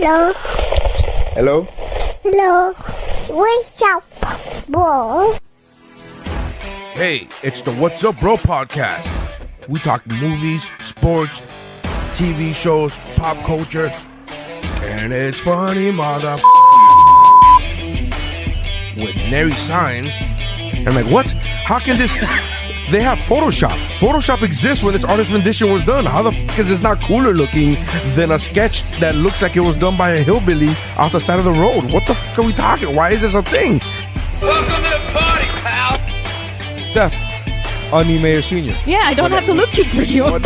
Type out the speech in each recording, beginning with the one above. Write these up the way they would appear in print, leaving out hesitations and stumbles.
Hello. Hello? Hello. What's up, bro? Hey, it's the What's Up Bro podcast. We talk movies, sports, TV shows, pop culture, and it's funny, mother. With Nery signs. I'm like, what? How can this? They have Photoshop. Photoshop exists when this artist rendition was done. How the fuck is this not cooler looking than a sketch that looks like it was done by a hillbilly off the side of the road? What the fuck are we talking? Why is this a thing? Welcome to the party, pal. Steph, Uni Mayor Sr. Yeah, I don't have to look for you.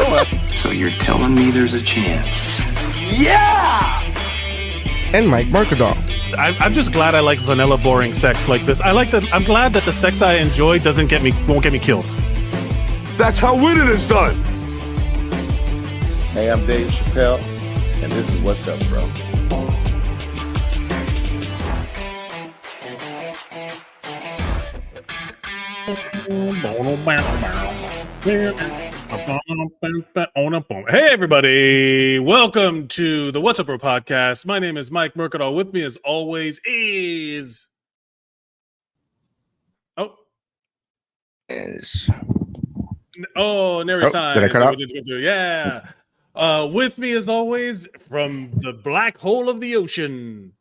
So you're telling me there's a chance? Yeah! And Mike Mercadal. I'm just glad I like vanilla, boring sex like this. I'm glad that the sex I enjoy won't get me killed. That's how winning is done. Hey, I'm Dave Chappelle, and this is What's Up, Bro. Hey, everybody. Welcome to the What's Up Bro podcast. My name is Mike Mercadal. With me, as always, is... Nery Mike. Did I cut out? Yeah. With me, as always, from the black hole of the ocean.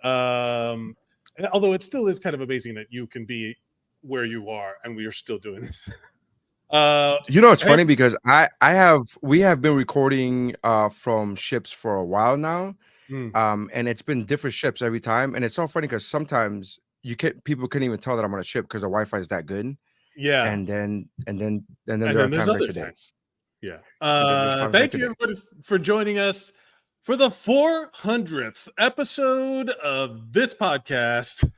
Although it still is kind of amazing that you can be where you are and we are still doing this. It's funny because we have been recording from ships for a while now. And it's been different ships every time. And it's so funny because sometimes people couldn't even tell that I'm on a ship because the Wi-Fi is that good. Yeah. And then there are there's times other like today. times. Yeah. Thank you, everybody, for joining us for the 400th episode of this podcast.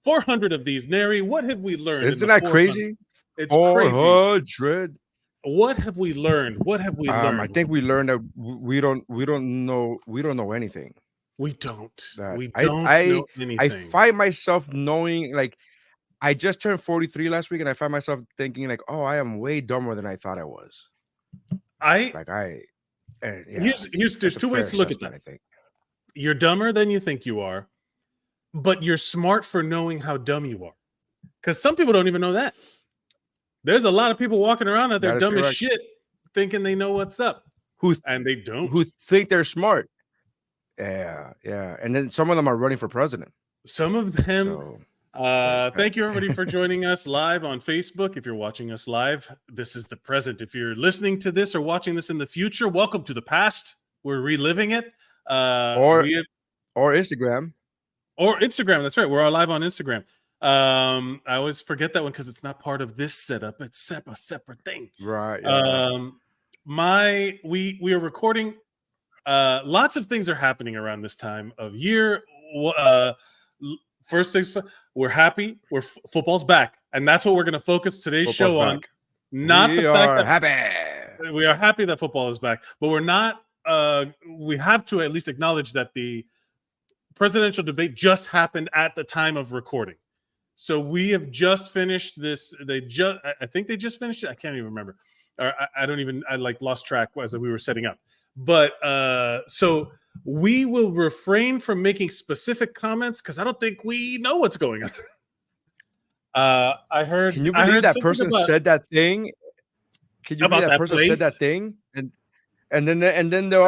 400 of these. Nery, what have we learned? Isn't that crazy? It's crazy. 400. What have we learned? I think we learned that we don't know anything. We don't. We don't know anything. I find myself knowing, like, I just turned 43 last week, and I find myself thinking, like, oh, I am way dumber than I thought I was. There's two ways to look at that. I think you're dumber than you think you are, but you're smart for knowing how dumb you are. Because some people don't even know that. There's a lot of people walking around out there dumb as shit, thinking they know what's up, and they don't. Who think they're smart? Yeah. And then some of them are running for president. Some of them. Thank you, everybody, for joining us live on Facebook. If you're watching us live, this is the present. If you're listening to this or watching this in the future, welcome to the past. We're reliving it. Or Instagram. Or Instagram. That's right. We're all live on Instagram. I always forget that one because it's not part of this setup. It's a separate thing. Right. Yeah. We are recording. Lots of things are happening around this time of year. First things, we're happy. Football's back, and that's what we're going to focus today's show on. Not the fact that happy. We are happy that football is back, but we're not. We have to at least acknowledge that the presidential debate just happened at the time of recording. So we have just finished this. I think they just finished it. I can't even remember. Or I lost track as we were setting up. But so we will refrain from making specific comments because I don't think we know what's going on. I heard. Can you believe that person said that thing? Can you believe that person said that thing? And then the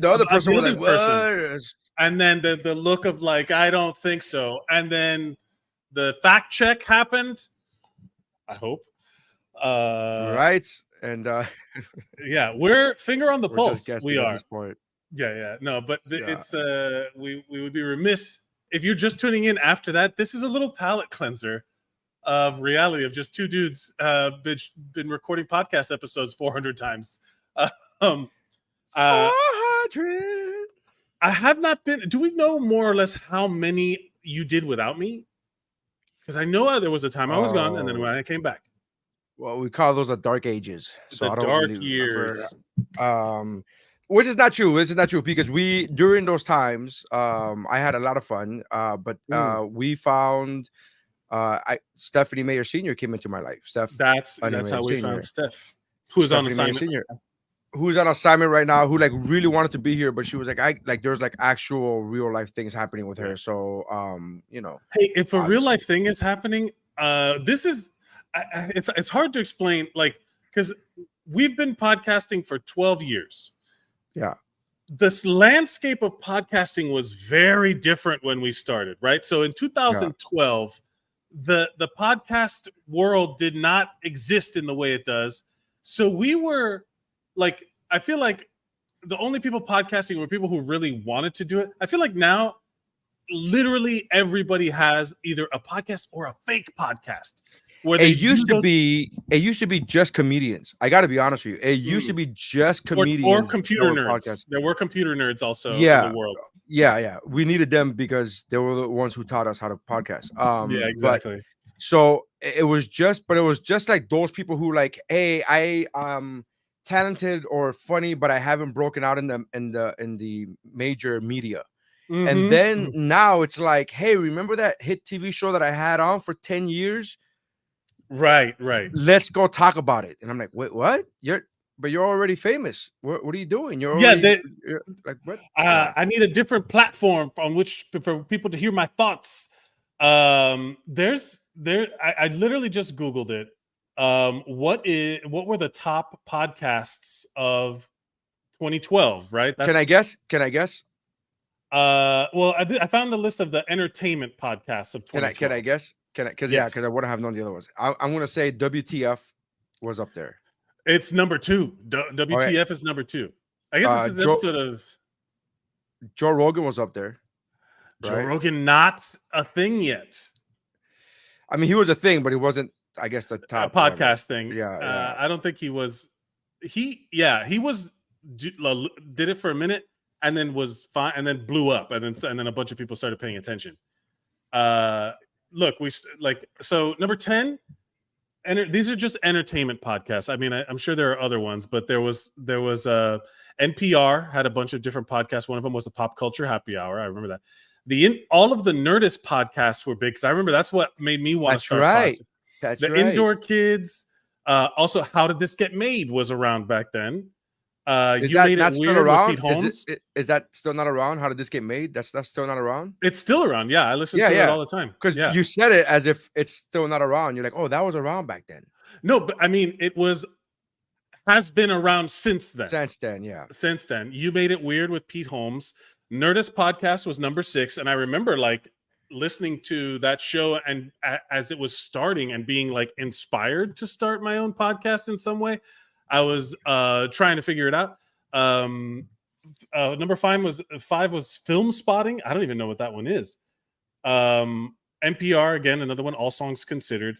other person was like, "What?" And then the look of like, I don't think so. And then the fact check happened. I hope. Right. And yeah, we're finger on the pulse. We are. At this point. Yeah. No, but it's we would be remiss if you're just tuning in after that. This is a little palate cleanser of reality of just two dudes been recording podcast episodes 400 times. 400. I have not been. Do we know more or less how many you did without me? Because I know there was a time I was gone, and then when I came back. Well, we call those the dark ages. So the dark years. Which is not true. It's not true because during those times, I had a lot of fun. But we found Stephanie Mayer Sr. came into my life. That's how we found Steph, who is on assignment. Senior. who's on assignment right now, who like really wanted to be here, but she was like, there's like actual real life things happening with her. So, you know, Hey, if a real obviously. life thing is happening, this is it's hard to explain, like, because we've been podcasting for 12 years. Yeah. This landscape of podcasting was very different when we started, right? So in 2012, the podcast world did not exist in the way it does. So we were like, I feel like the only people podcasting were people who really wanted to do it. I feel like now literally everybody has either a podcast or a fake podcast where It used to be just comedians. I got to be honest with you. It used to be just comedians or computer that were nerds. podcasting. There were computer nerds also Yeah. in the world. Yeah. We needed them because they were the ones who taught us how to podcast. Yeah, exactly. So it was just like those people who like, hey, I talented or funny, but I haven't broken out in the major media. And then now it's like, hey, remember that hit TV show that I had on for 10 years? Right. Let's go talk about it. And I'm like, wait, what? You're already famous. What are you doing? You're like, what? I need a different platform on which for people to hear my thoughts. I literally just Googled it. What were the top podcasts of 2012? Right? Can I guess? Well, I found the list of the entertainment podcasts of 2012. Can I guess? Because I wouldn't have known the other ones. I'm gonna say WTF was up there. It's number 2. WTF is number 2. I guess it's an episode of Joe Rogan was up there. Joe Rogan, not a thing yet. I mean, he was a thing, but he wasn't, I guess, the top podcast thing. Yeah. I don't think he was. He was did it for a minute and then was fine and then blew up and then a bunch of people started paying attention. Look, so number 10. These are just entertainment podcasts. I mean, I'm sure there are other ones, but there was NPR had a bunch of different podcasts. One of them was the Pop Culture Happy Hour. I remember that. All of the Nerdist podcasts were big because I remember that's what made me want to start. That's the right. Indoor Kids. Also, How Did This Get Made was around back then. Is You that Made not It still Weird around? with Pete Holmes. Is that still not around? How Did This Get Made? That's still not around? It's still around. Yeah, I listen to it all the time. Because you said it as if it's still not around. You're like, oh, that was around back then. No, but I mean, has been around since then. Since then. You Made It Weird with Pete Holmes. Nerdist podcast was number 6. And I remember like listening to that show and as it was starting and being like inspired to start my own podcast in some way. I was trying to figure it out. Number 5 was Film Spotting. I don't even know what that one is. NPR, again, another one, All Songs Considered.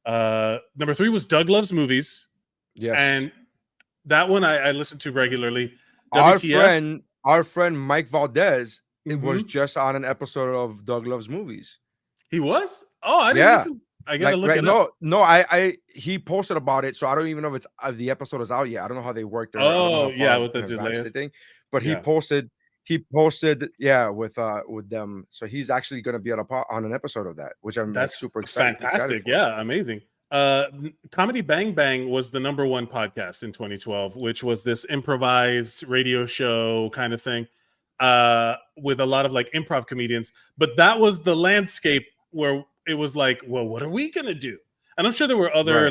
Number 3 was Doug Loves Movies. Yes. And that one I listened to regularly. Our friend Mike Valdez, it was just on an episode of Doug Loves Movies. He was? Oh, I didn't listen. I gotta look it up. No, he posted about it, so I don't even know if it's the episode is out yet. I don't know how they work there. With the delays thing. But he posted with them. So he's actually going to be on an episode of that, which that's super excited. Fantastic. Yeah, amazing. Comedy Bang Bang was the number 1 podcast in 2012, which was this improvised radio show kind of thing with a lot of like improv comedians. But that was the landscape where it was like, well, what are we gonna do? And I'm sure there were other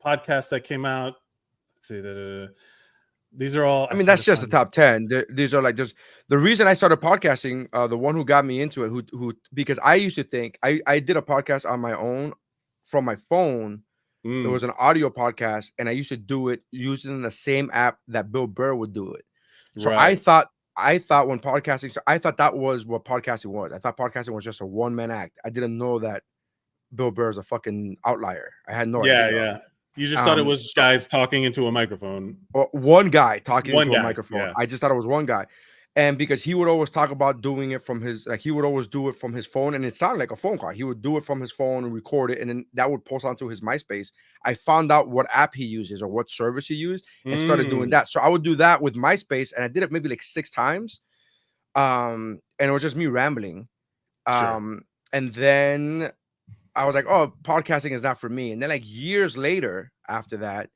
podcasts that came out. Let's see, these are all. I mean, that's just the top 10. These are like just the reason I started podcasting. The one who got me into it, who because I used to think I did a podcast on my own from my phone. It was an audio podcast, and I used to do it using the same app that Bill Burr would do it. So I thought when podcasting started, I thought that was what podcasting was. I thought podcasting was just a one-man act. I didn't know that Bill Burr is a fucking outlier. I had no idea. Yeah. You just thought it was guys talking into a microphone. Or one guy talking into a microphone. Yeah. I just thought it was one guy. And because he would always talk about doing it from he would always do it from his phone, and it sounded like a phone call. He would do it from his phone and record it, and then that would post onto his MySpace. I found out what app he uses or what service he used and started doing that. So I would do that with MySpace, and I did it maybe like 6 times. And it was just me rambling. And then I was like, oh, podcasting is not for me. And then like years later after that,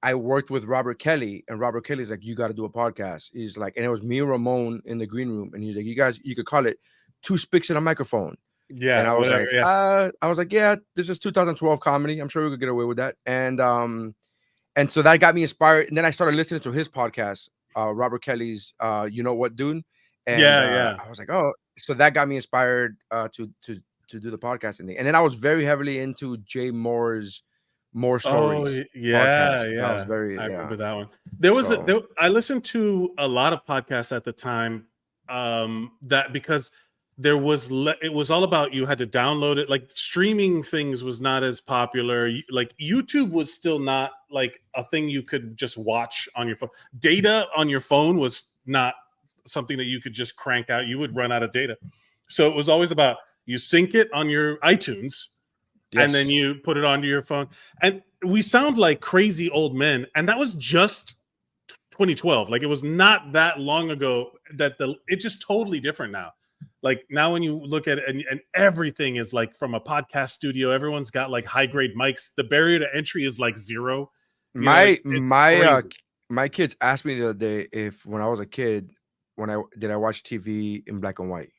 I worked with Robert Kelly, and Robert Kelly's like, you got to do a podcast. He's like, and it was me and Ramon in the green room, and he's like, you guys, you could call it Two Spics and a Microphone. Yeah, And I was whatever, like, yeah, this is 2012 comedy. I'm sure we could get away with that. And so that got me inspired. And then I started listening to his podcast, Robert Kelly's You Know What, Dude. And I was like, oh, so that got me inspired to do the podcasting thing. And then I was very heavily into Jay Moore's More Stories. Oh, yeah, podcast. yeah. I was very, I remember that one. There was I listened to a lot of podcasts at the time that because there was it was all about you had to download it. Like streaming things was not as popular. Like YouTube was still not like a thing you could just watch on your phone. Data on your phone was not something that you could just crank out. You would run out of data. So it was always about you sync it on your iTunes. Yes. And then you put it onto your phone. And we sound like crazy old men. And that was just 2012. Like it was not that long ago that it's just totally different now. Like now when you look at it and everything is like from a podcast studio, everyone's got like high grade mics. The barrier to entry is like zero. My kids asked me the other day if when I was a kid, I watch TV in black and white.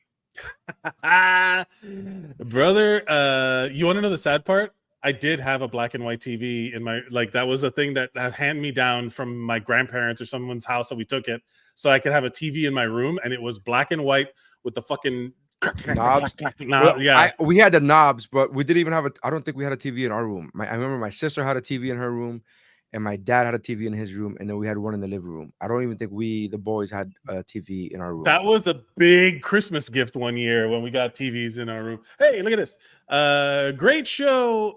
Brother, you want to know the sad part? I did have a black and white TV in my, like that was a thing that handed me down from my grandparents or someone's house, and we took it so I could have a TV in my room, and it was black and white with the fucking knobs. Well, yeah, we had the knobs, but we didn't even have I don't think we had a TV in our room. I remember my sister had a TV in her room, and my dad had a TV in his room, and then we had one in the living room. I don't even think the boys had a TV in our room. That was a big Christmas gift one year when we got TVs in our room. Hey, look at this. Great show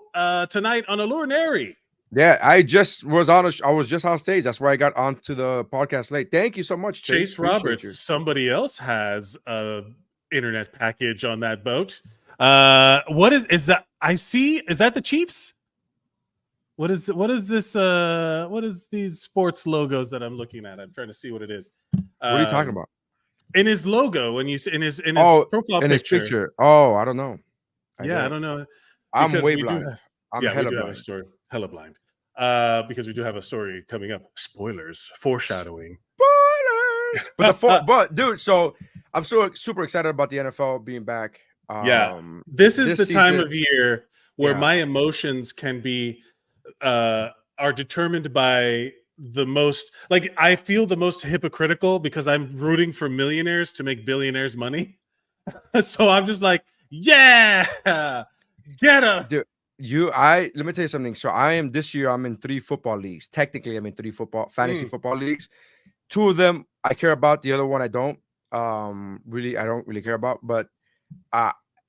tonight on Allure Nery. Yeah, I just was I was just on stage. That's why I got onto the podcast late. Thank you so much, Chase Roberts. You. Somebody else has a internet package on that boat. What is that? I see. Is that the Chiefs? What is this? What is these sports logos that I'm looking at? I'm trying to see what it is. What are you talking about? In his logo, when you in his profile in picture. His picture. Oh, I don't know. I don't know. I'm way blind. We do have a story. Hella blind. Because we do have a story coming up. Spoilers, foreshadowing. Spoilers. But dude, so I'm so super excited about the NFL being back. This is the time of year where my emotions can be are determined by the most, like I feel the most hypocritical because I'm rooting for millionaires to make billionaires money. So I'm just like, yeah, get him. Dude, let me tell you something. So this year I'm in 3 football leagues. Technically, I'm in 3 fantasy football leagues. 2 of them I care about, the other one I don't. I don't really care about, but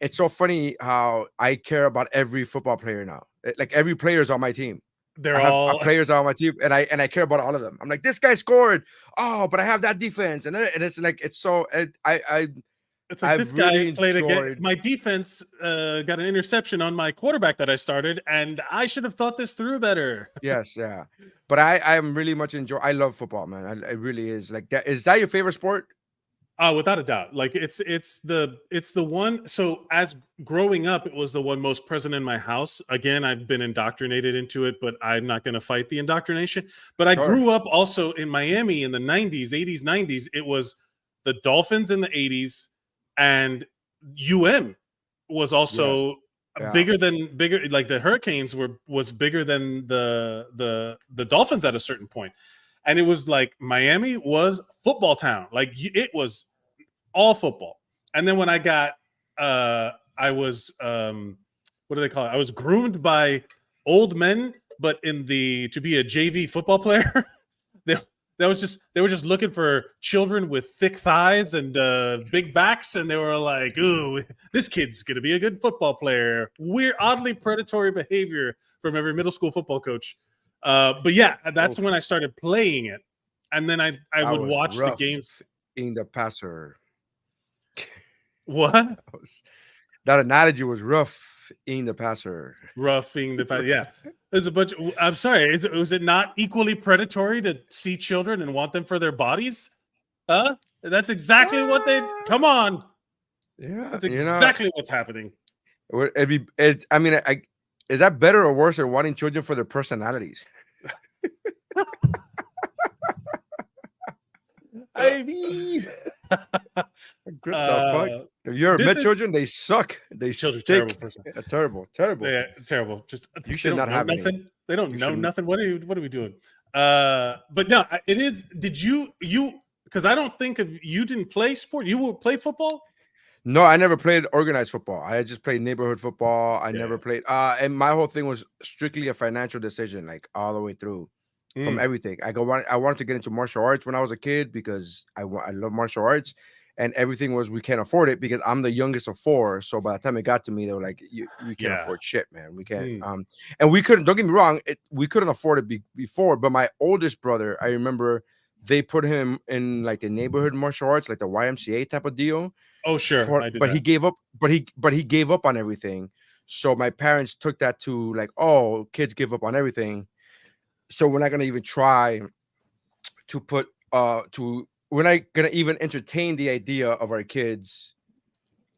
it's so funny how I care about every football player now. Like every player is on my team. They're all players on my team, and I care about all of them. I'm like, this guy scored. Oh, but I have that defense, and it's like it's like this guy played again. My defense got an interception on my quarterback that I started, and I should have thought this through better. Yes, yeah. But I am really much I love football, man. It really is like that. Is that your favorite sport? Without a doubt. Like it's the one. So as growing up, it was the one most present in my house. Again, I've been indoctrinated into it, but I'm not going to fight the indoctrination. But I grew up also in Miami in the 90s, 80s, 90s. It was the Dolphins in the 80s, and UM was also bigger. Like the Hurricanes was bigger than the Dolphins at a certain point. And it was like Miami was football town. Like it was all football. And then when I got, I was, what do they call it? I was groomed by old men, but to be a JV football player. they were just looking for children with thick thighs and big backs. And they were like, ooh, this kid's going to be a good football player. Weird, oddly predatory behavior from every middle school football coach. But yeah, that's when I started playing it, and then I would watch the games. In the passer. What? That analogy was rough in the passer. Roughing the passer. Yeah, there's a bunch. I'm sorry. Was it not equally predatory to see children and want them for their bodies? That's exactly what they. Come on. Yeah, that's exactly what's happening. Is that better or worse than wanting children for their personalities? baby. What the fuck? If you're this met is- children, they suck. They Children, stink. terrible person. Yeah, terrible, terrible. Yeah, terrible. Just You they should don't not know have any. nothing. They don't You know should- nothing. What are we doing? But no, it is. Did you because I don't think of you didn't play sport. You would play football. No, I never played organized football. I just played neighborhood football. I Yeah. never played. And my whole thing was strictly a financial decision, like all the way through, from everything. I wanted to get into martial arts when I was a kid because I love martial arts, and everything was we can't afford it because I'm the youngest of 4. So by the time it got to me, they were like, "We can't afford shit, man. We can't." And we couldn't. Don't get me wrong, we couldn't afford it before. But my oldest brother, I remember, they put him in like the neighborhood martial arts, like the YMCA type of deal. Oh sure, I did but that. he gave up. But he gave up on everything. So my parents took that to like, oh, kids give up on everything. So we're not gonna even try to put we're not gonna even entertain the idea of our kids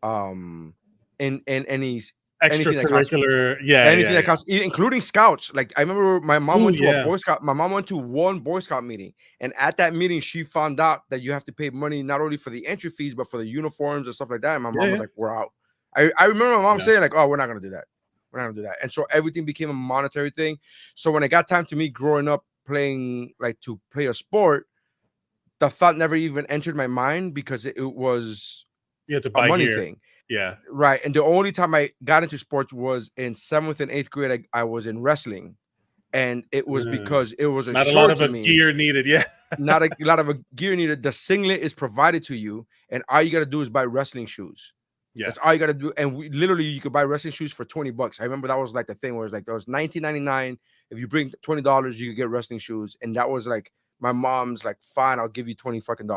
in any extracurricular, anything that costs, including scouts. Like I remember my mom went to a Boy Scout. My mom went to one Boy Scout meeting, and at that meeting, she found out that you have to pay money not only for the entry fees but for the uniforms and stuff like that. And my mom was like, "We're out." I remember my mom saying like, "Oh, we're not gonna do that. We're not gonna do that." And so everything became a monetary thing. So when it got time to me growing up playing to play a sport, the thought never even entered my mind because it was you had to buy a money gear. thing. Yeah. Right. And the only time I got into sports was in 7th and 8th grade. I was in wrestling. And it was because it was not a lot of gear needed. Yeah. Not a lot of gear needed. The singlet is provided to you. And all you got to do is buy wrestling shoes. Yeah. That's all you got to do. And literally, you could buy wrestling shoes for $20. I remember that was like the thing where it's like, there was $19.99. If you bring $20, you could get wrestling shoes. And that was like, my mom's like, fine, I'll give you $20 fucking.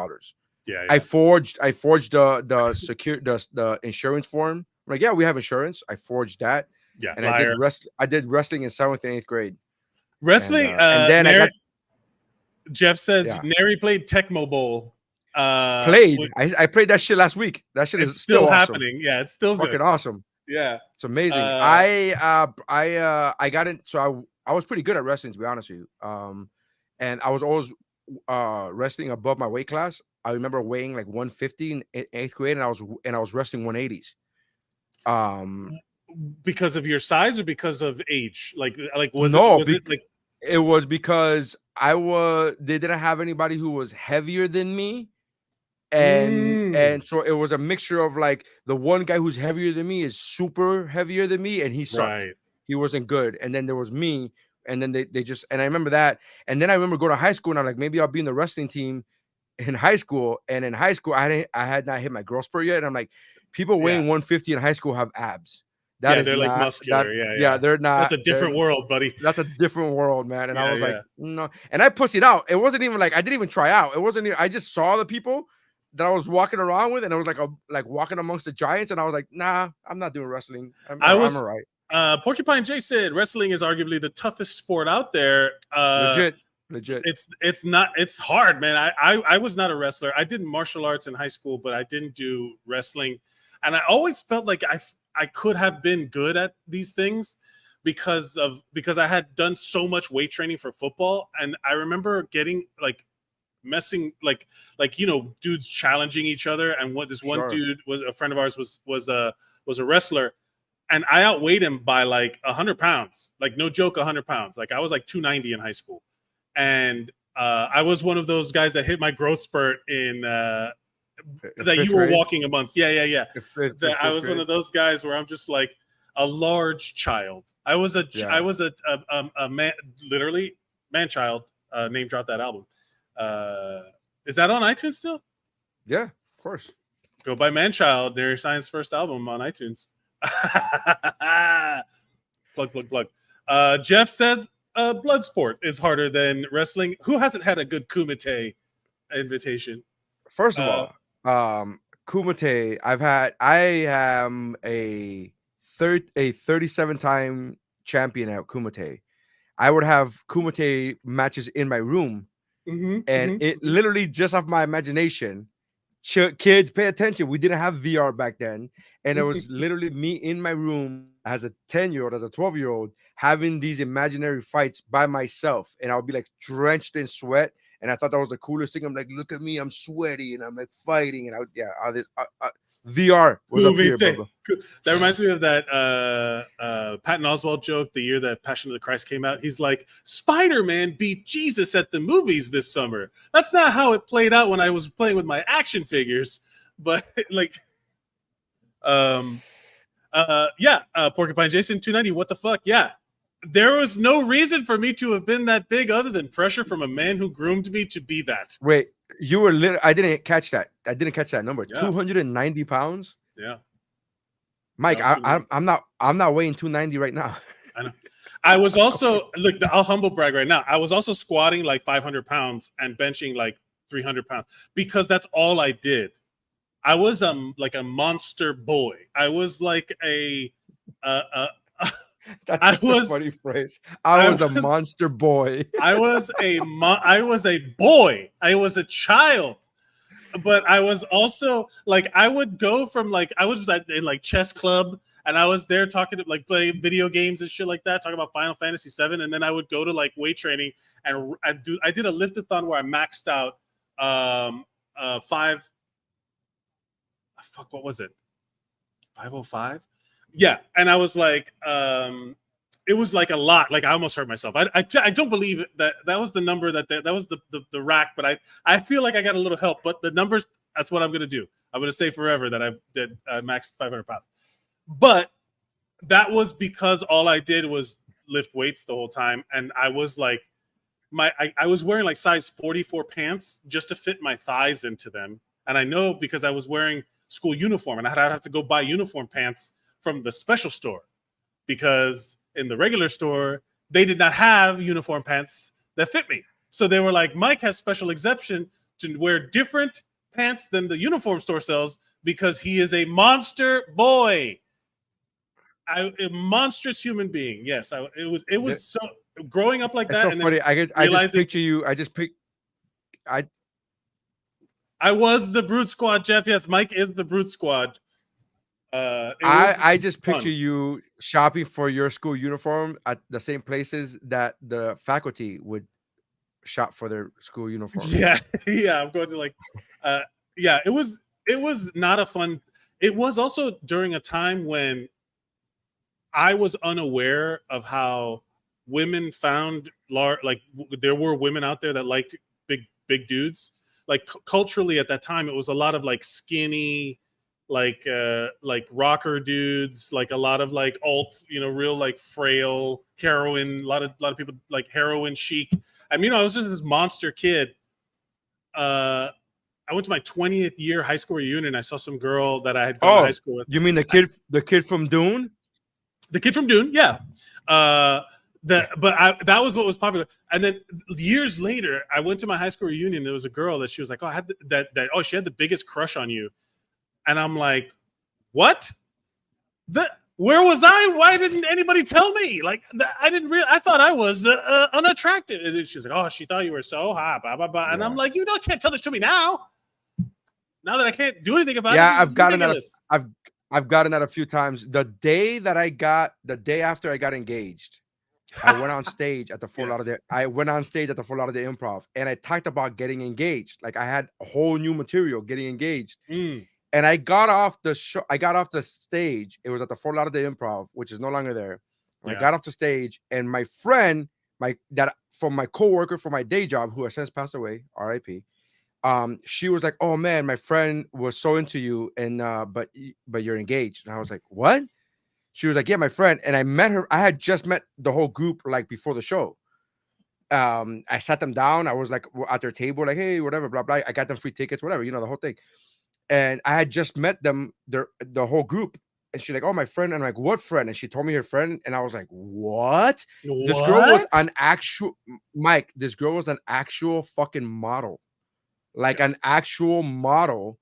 Yeah, I forged the insurance form. I'm like, yeah, we have insurance. I forged that. Yeah, and I did wrestling in 7th and 8th grade. Wrestling, and then Nery, I got Jeff says Nery played Tecmo Bowl. I played that shit last week. That shit is still happening. Awesome. Yeah, it's still good. Fucking awesome. Yeah, it's amazing. I got in. So I was pretty good at wrestling, to be honest with you. And I was always wrestling above my weight class. I remember weighing like 150 in 8th grade, and I was wrestling 180s. Because of your size or because of age? It was because they didn't have anybody who was heavier than me. And so it was a mixture of like the one guy who's heavier than me is super heavier than me, and he sucked. Right. He wasn't good. And then there was me, and then they just, and I remember that. And then I remember going to high school, and I'm like, maybe I'll be in the wrestling team in high school. And in high school, I had not hit my growth spurt yet. And I'm like, people weighing 150 in high school have abs. They're like muscular. They're not. That's a different world, buddy. That's a different world, man. And I was like, no. And I pussied out. It wasn't even like I didn't even try out. It wasn't even, I just saw the people that I was walking around with, and it was like walking amongst the giants. And I was like, nah, I'm not doing wrestling. I'm all right. Porcupine J said wrestling is arguably the toughest sport out there. Legit. It's hard, man. I was not a wrestler. I did martial arts in high school, but I didn't do wrestling. And I always felt like I could have been good at these things because I had done so much weight training for football. And I remember getting messing dudes challenging each other. And what this one dude was a friend of ours was a wrestler. And I outweighed him by like 100 pounds, like no joke, 100 pounds. Like I was like 290 in high school. And I was one of those guys that hit my growth spurt in that you were walking amongst. Yeah. I was one of those guys where I'm just like a large child. I was a man, literally man child. Name drop that album. Is that on iTunes still? Yeah, of course. Go buy Man Child, Nery Science first album on iTunes. Plug. Jeff says blood sport is harder than wrestling. Who hasn't had a good Kumite invitation? First of all, Kumite, I am a 37-time champion at Kumite. I would have Kumite matches in my room, and it literally just off my imagination. Kids, pay attention. We didn't have VR back then, and it was literally me in my room as a 10-year-old, as a 12-year-old, having these imaginary fights by myself, and I'll be like drenched in sweat, and I thought that was the coolest thing. I'm like, look at me, I'm sweaty, and I'm like fighting, and all this VR was up here, bro. That reminds me of that Patton Oswalt joke the year that Passion of the Christ came out. He's like, Spider-Man beat Jesus at the movies this summer. That's not how it played out when I was playing with my action figures. But like, Porcupine Jason 290, what the fuck? Yeah. There was no reason for me to have been that big other than pressure from a man who groomed me to be that. Wait, you were I didn't catch that. I didn't catch that number. Yeah. 290 pounds. Yeah, Mike, I'm not weighing 290 right now. I know. I was also I'll humble brag right now. I was also squatting like 500 pounds and benching like 300 pounds because that's all I did. I was like a monster boy. I was like a That's a funny phrase. I was a monster boy. I was a boy. I was a child. But I was also like, I would go from like, I was in like chess club and I was there talking to like playing video games and shit like that, talking about Final Fantasy 7. And then I would go to like weight training and I did a liftathon where I maxed out what was it? 505? Yeah. And I was like, it was like a lot. Like I almost hurt myself. I don't believe that was the number that was the rack, but I feel like I got a little help. But the numbers, that's what I'm gonna do. I'm gonna say forever that I maxed 500 pounds. But that was because all I did was lift weights the whole time, and I was like, I was wearing like size 44 pants just to fit my thighs into them, and I know because I was wearing school uniform, and I'd have to go buy uniform pants from the special store because in the regular store, they did not have uniform pants that fit me. So they were like, Mike has special exception to wear different pants than the uniform store sells because he is a monster boy. A monstrous human being. Yes, it was so growing up like that. So and funny. I just picture you. I was the Brute Squad, Jeff. Yes, Mike is the Brute Squad. I just picture you shopping for your school uniform at the same places that the faculty would shop for their school uniform. Yeah, yeah. I'm going to like, yeah. It was not a fun. It was also during a time when I was unaware of how women found like there were women out there that liked big dudes. Like culturally at that time, it was a lot of like skinny, like rocker dudes, like a lot of like alt, real like frail heroin. A lot of people like heroin chic. I mean, I was just this monster kid. I went to my 20th year high school reunion. I saw some girl that I had gone to high school with. You mean the kid from Dune? The kid from Dune, yeah. That was what was popular. And then years later, I went to my high school reunion. There was a girl that she was like, "Oh, I had she had the biggest crush on you." And I'm like, "What? Where was I? Why didn't anybody tell me? Like, I didn't really. I thought I was unattractive." And she's like, "Oh, she thought you were so hot." Blah blah blah. And I'm like, can't tell this to me now. Now that I can't do anything about it. Yeah, I've gotten that. I've gotten that a few times. The day after I got engaged, I went on stage at the Fort Lauderdale. I went on stage at the Fort Lauderdale Improv, and I talked about getting engaged. Like I had a whole new material, getting engaged. And I got off the show. I got off the stage. It was at the Fort Lauderdale Improv, which is no longer there. I got off the stage, and my friend, my coworker for my day job, who has since passed away, R.I.P. She was like, "Oh man, my friend was so into you, and but you're engaged." And I was like, "What?" She was like, "Yeah, my friend." And I met her. I had just met the whole group like before the show. I sat them down. I was like at their table, like, "Hey, whatever, blah blah." I got them free tickets, whatever, the whole thing. And I had just met them, the whole group. And she's like, "Oh, my friend." And I'm like, "What friend?" And she told me her friend. And I was like, "What?" This girl was an actual Mike. This girl was an actual fucking model, like an actual model.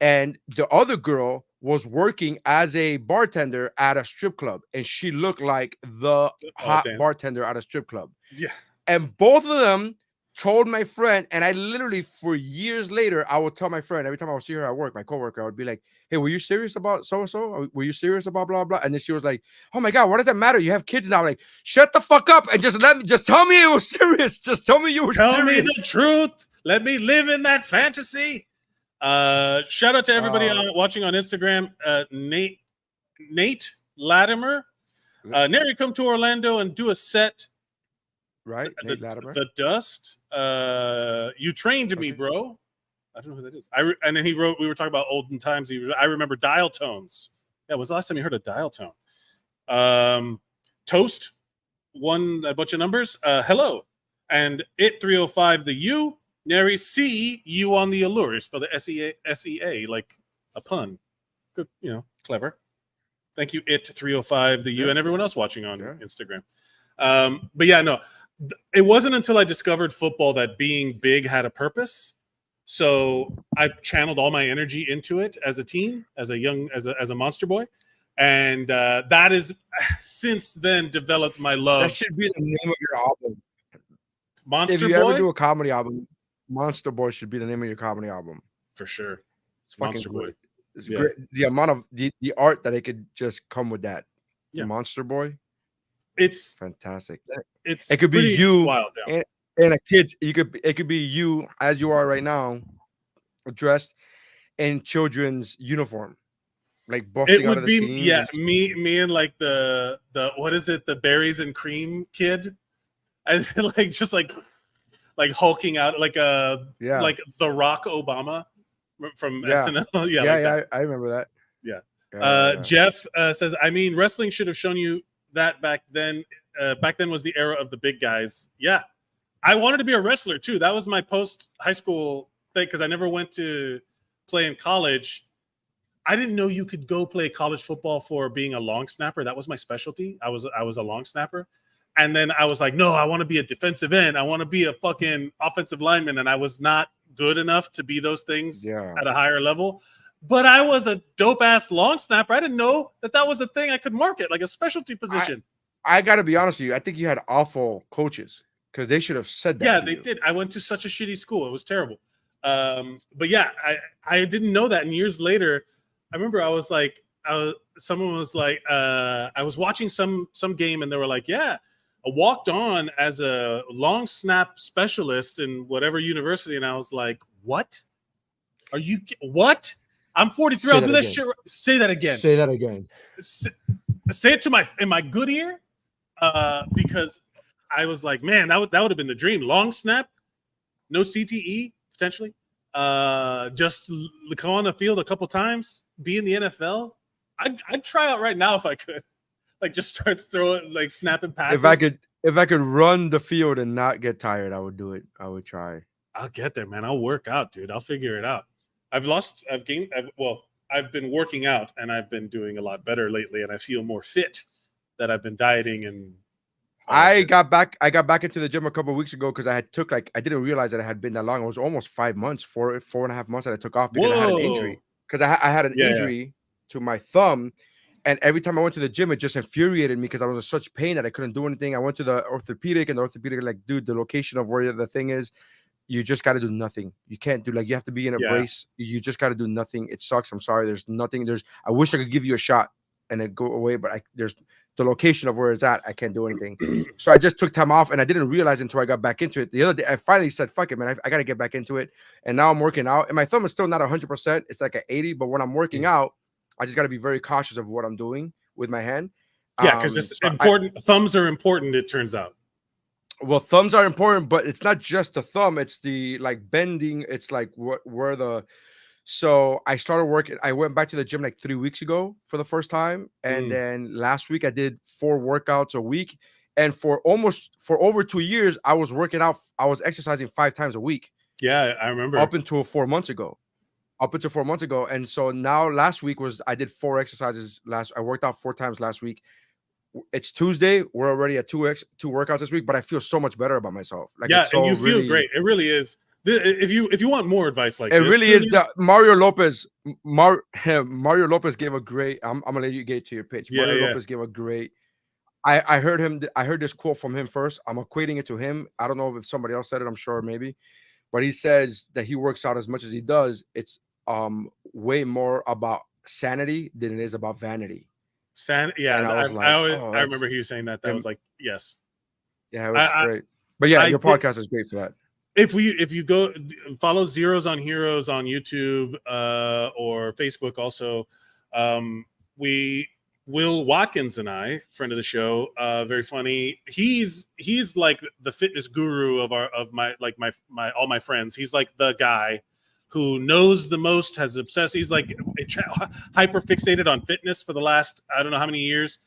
And the other girl was working as a bartender at a strip club, and she looked like the hot bartender at a strip club. Yeah. And both of them told my friend, and I literally for years later, I would tell my friend every time I would see her at work, my coworker, I would be like, "Hey, were you serious about so and so? Were you serious about blah blah?" And then she was like, "Oh my god, what does that matter? You have kids now." I'm like, shut the fuck up and just tell me it was serious. Just tell me you were Tell serious. me the truth. Let me live in that fantasy. Shout out to everybody watching on Instagram. Nate Latimer. Nery, come to Orlando and do a set. Right, Nate Latimer. The Dust. You trained me, bro. I don't know who that is. And then he wrote. We were talking about olden times. I remember dial tones. Yeah, when's the last time you heard a dial tone? Toast won a bunch of numbers. Hello, and it 305 the U. Nery C U on the allure. Spell the SEA like a pun. Good, clever. Thank you, it 305 the U, and everyone else watching on Instagram. But yeah, no. It wasn't until I discovered football that being big had a purpose. So I channeled all my energy into it as a teen, as a monster boy. And that is since then developed my love. That should be the name of your album. Monster Boy? If you ever do a comedy album, Monster Boy should be the name of your comedy album. For sure. It's Monster Boy. It's great. The amount of the art that it could just come with that. Yeah. Monster Boy. It's fantastic. It could be you wild, and a kid. It could be you as you are right now, dressed in children's uniform, like busting out of the scene. Yeah, me and like the what is it? The berries and cream kid, and like just like hulking out like like the Rock Obama from SNL. Yeah, I remember that. Yeah. Jeff says, I mean, wrestling should have shown you that back then. Back then was the era of the big guys. Yeah, I wanted to be a wrestler too. That was my post high school thing because I never went to play in college. I didn't know you could go play college football for being a long snapper. That was my specialty. I was a long snapper. And then I was like, no, I want to be a defensive end. I want to be a fucking offensive lineman. And I was not good enough to be those things at a higher level. But I was a dope ass long snapper. I didn't know that was a thing I could market, like a specialty position. I got to be honest with you. I think you had awful coaches because they should have said that. Yeah, they did. I went to such a shitty school. It was terrible. But yeah, I didn't know that. And years later, I remember someone was like, I was watching some game and they were like, yeah, I walked on as a long snap specialist in whatever university. And I was like, what? What? I'm 43. I'll do that shit. Say that again. Say that again. Say it in my good ear. Because I was like, man, that would have been the dream. Long snap, no CTE potentially. Just come on the field a couple times, be in the NFL. I'd try out right now if I could. Like just start throwing, like snapping passes. If I could run the field and not get tired, I would do it. I would try. I'll get there, man. I'll work out, dude. I'll figure it out. I've been working out and I've been doing a lot better lately, and I feel more fit. That I've been dieting and I got back into the gym a couple of weeks ago because I didn't realize that it had been that long. It was almost 5 months, 4.5 months that I took off because I had an injury. Because I had an injury to my thumb, and every time I went to the gym, it just infuriated me because I was in such pain that I couldn't do anything. I went to the orthopedic, and the orthopedic like, dude, the location of where the thing is, you just got to do nothing. You can't do you have to be in a brace. You just got to do nothing. It sucks. I'm sorry. There's nothing. I wish I could give you a shot and it go away, but there's the location of where it's at. I can't do anything. So I just took time off, and I didn't realize until I got back into it. The other day, I finally said, fuck it, man. I got to get back into it. And now I'm working out, and my thumb is still not 100%. It's like an 80, but when I'm working out, I just got to be very cautious of what I'm doing with my hand. Yeah, because it's important. Thumbs are important, it turns out. Well, thumbs are important, but it's not just the thumb. It's the bending. It's like where the... So I started working. I went back to the gym like 3 weeks ago for the first time. And then last week I did 4 workouts a week. And for over 2 years, I was working out. I was exercising 5 times a week. Yeah, I remember. Up until 4 months ago. And so now last week I did 4 exercises. I worked out 4 times last week. It's Tuesday. We're already at 2 workouts this week, but I feel so much better about myself. And you feel great. It really is. If you want more advice like it this, really is. Mario Lopez gave a great. I'm gonna let you get to your pitch. Mario Lopez gave a great I heard him. I heard this quote from him first. I'm equating it to him. I don't know if somebody else said it. I'm sure maybe, but he says that he works out as much as he does. It's way more about sanity than it is about vanity. Yeah, and I remember he was saying that. That was like, yes, yeah, it was great. But yeah, your podcast is great for that. If you go follow Zeros on Heroes on YouTube or Facebook, also, Will Watkins and I, friend of the show, very funny. He's like the fitness guru of all my friends. He's like the guy who knows the most, has obsessed. He's like hyper fixated on fitness for the last I don't know how many years.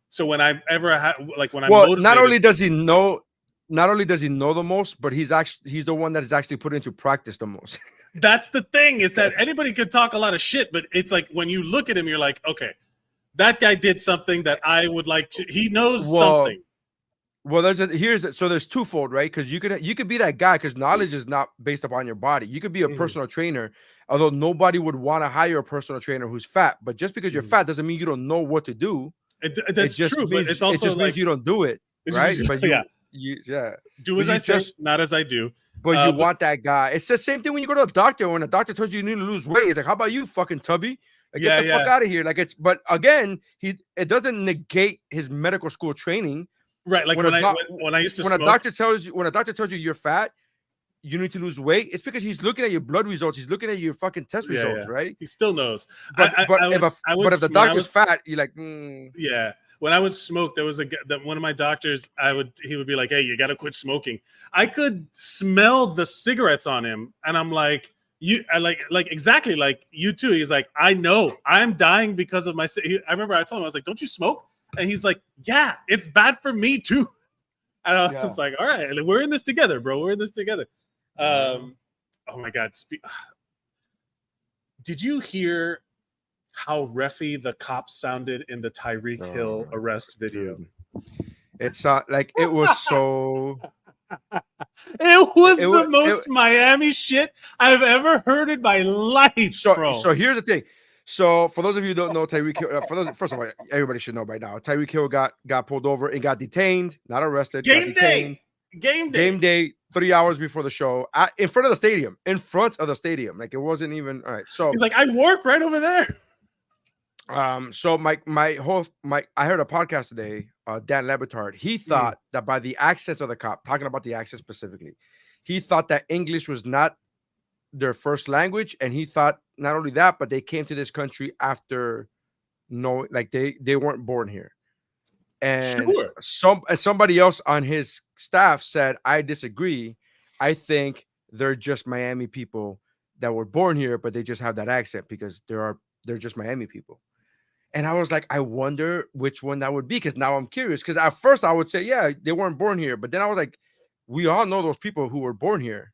So when I'm motivated, not only does he know the most, but he's the one that is actually put into practice the most. That's the thing, is that anybody could talk a lot of shit, but it's like when you look at him, you're like, okay, that guy did something that I would like to. He knows something. Well, there's twofold, right? Because you could be that guy, because knowledge is not based upon your body. You could be a personal trainer, although nobody would want to hire a personal trainer who's fat. But just because you're fat doesn't mean you don't know what to do. That's true, but it's also it just means you don't do it, right? But do as I say, not as I do. But you want that guy. It's the same thing when you go to a doctor. When a doctor tells you need to lose weight, it's like, how about you, fucking tubby? Like, get the fuck out of here. Like, but again, it doesn't negate his medical school training. Right. Like when I used to smoke, when a doctor tells you you're fat, you need to lose weight, it's because he's looking at your blood results, he's looking at your fucking test results, right? He still knows. But if the doctor's fat, you're like, yeah. When I would smoke, there was one of my doctors, he would be like, hey, you got to quit smoking. I could smell the cigarettes on him, and I'm like, exactly like you too. He's like, I know, I'm dying because of my. I remember I told him, I was like, don't you smoke? And he's like, yeah, it's bad for me too. And I was like, all right, we're in this together, bro. We're in this together. Oh my God. Did you hear how reffy the cops sounded in the Tyreek Hill arrest video? It's like, it was so. It was the most Miami shit I've ever heard in my life, bro. So here's the thing. So for those of you who don't know, Tyreek Hill, first of all, everybody should know by now, Tyreek Hill got pulled over and got detained, not arrested. Game day, 3 hours before the show, in front of the stadium. Like, it wasn't even all right. So he's like, I work right over there. So I heard a podcast today, Dan Lebitard. He thought that by the accents of the cop, talking about the accent specifically, he thought that English was not their first language, and he thought not only that, but they came to this country after knowing, like, they weren't born here. And somebody else on his staff said, I disagree. I think they're just Miami people that were born here, but they just have that accent because they're just Miami people. And I was like, I wonder which one that would be, because now I'm curious. Because at first I would say, yeah, they weren't born here, but then I was like, we all know those people who were born here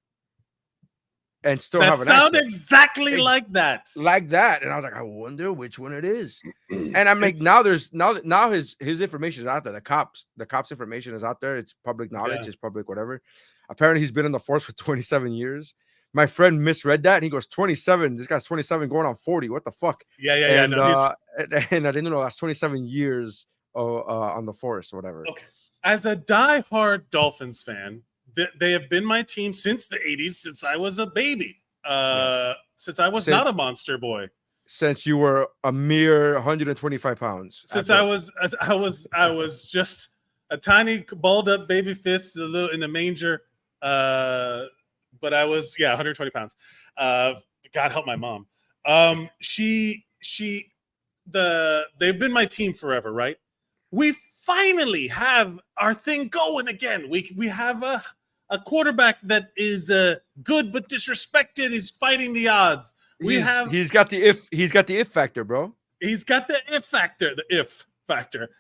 and still have an accent. Exactly like that. And I was like, I wonder which one it is. And I'm like, now his information is out there. The cops information is out there. It's public knowledge. It's public whatever. Apparently he's been in the force for 27 years. My friend misread that, and he goes, 27. This guy's 27 going on 40. What the fuck? And I didn't know that's 27 years on the force or whatever. Okay. As a diehard Dolphins fan, they have been my team since the 80s, since I was a baby, since I was not a monster boy. Since you were a mere 125 pounds. Since I was just a tiny balled up baby fist, a little in the manger. But I was 120 pounds. God help my mom. They've been my team forever, right? We finally have our thing going again. We have a quarterback that is good but disrespected. He's fighting the odds. He's got the if factor, bro. He's got the if factor. The if factor.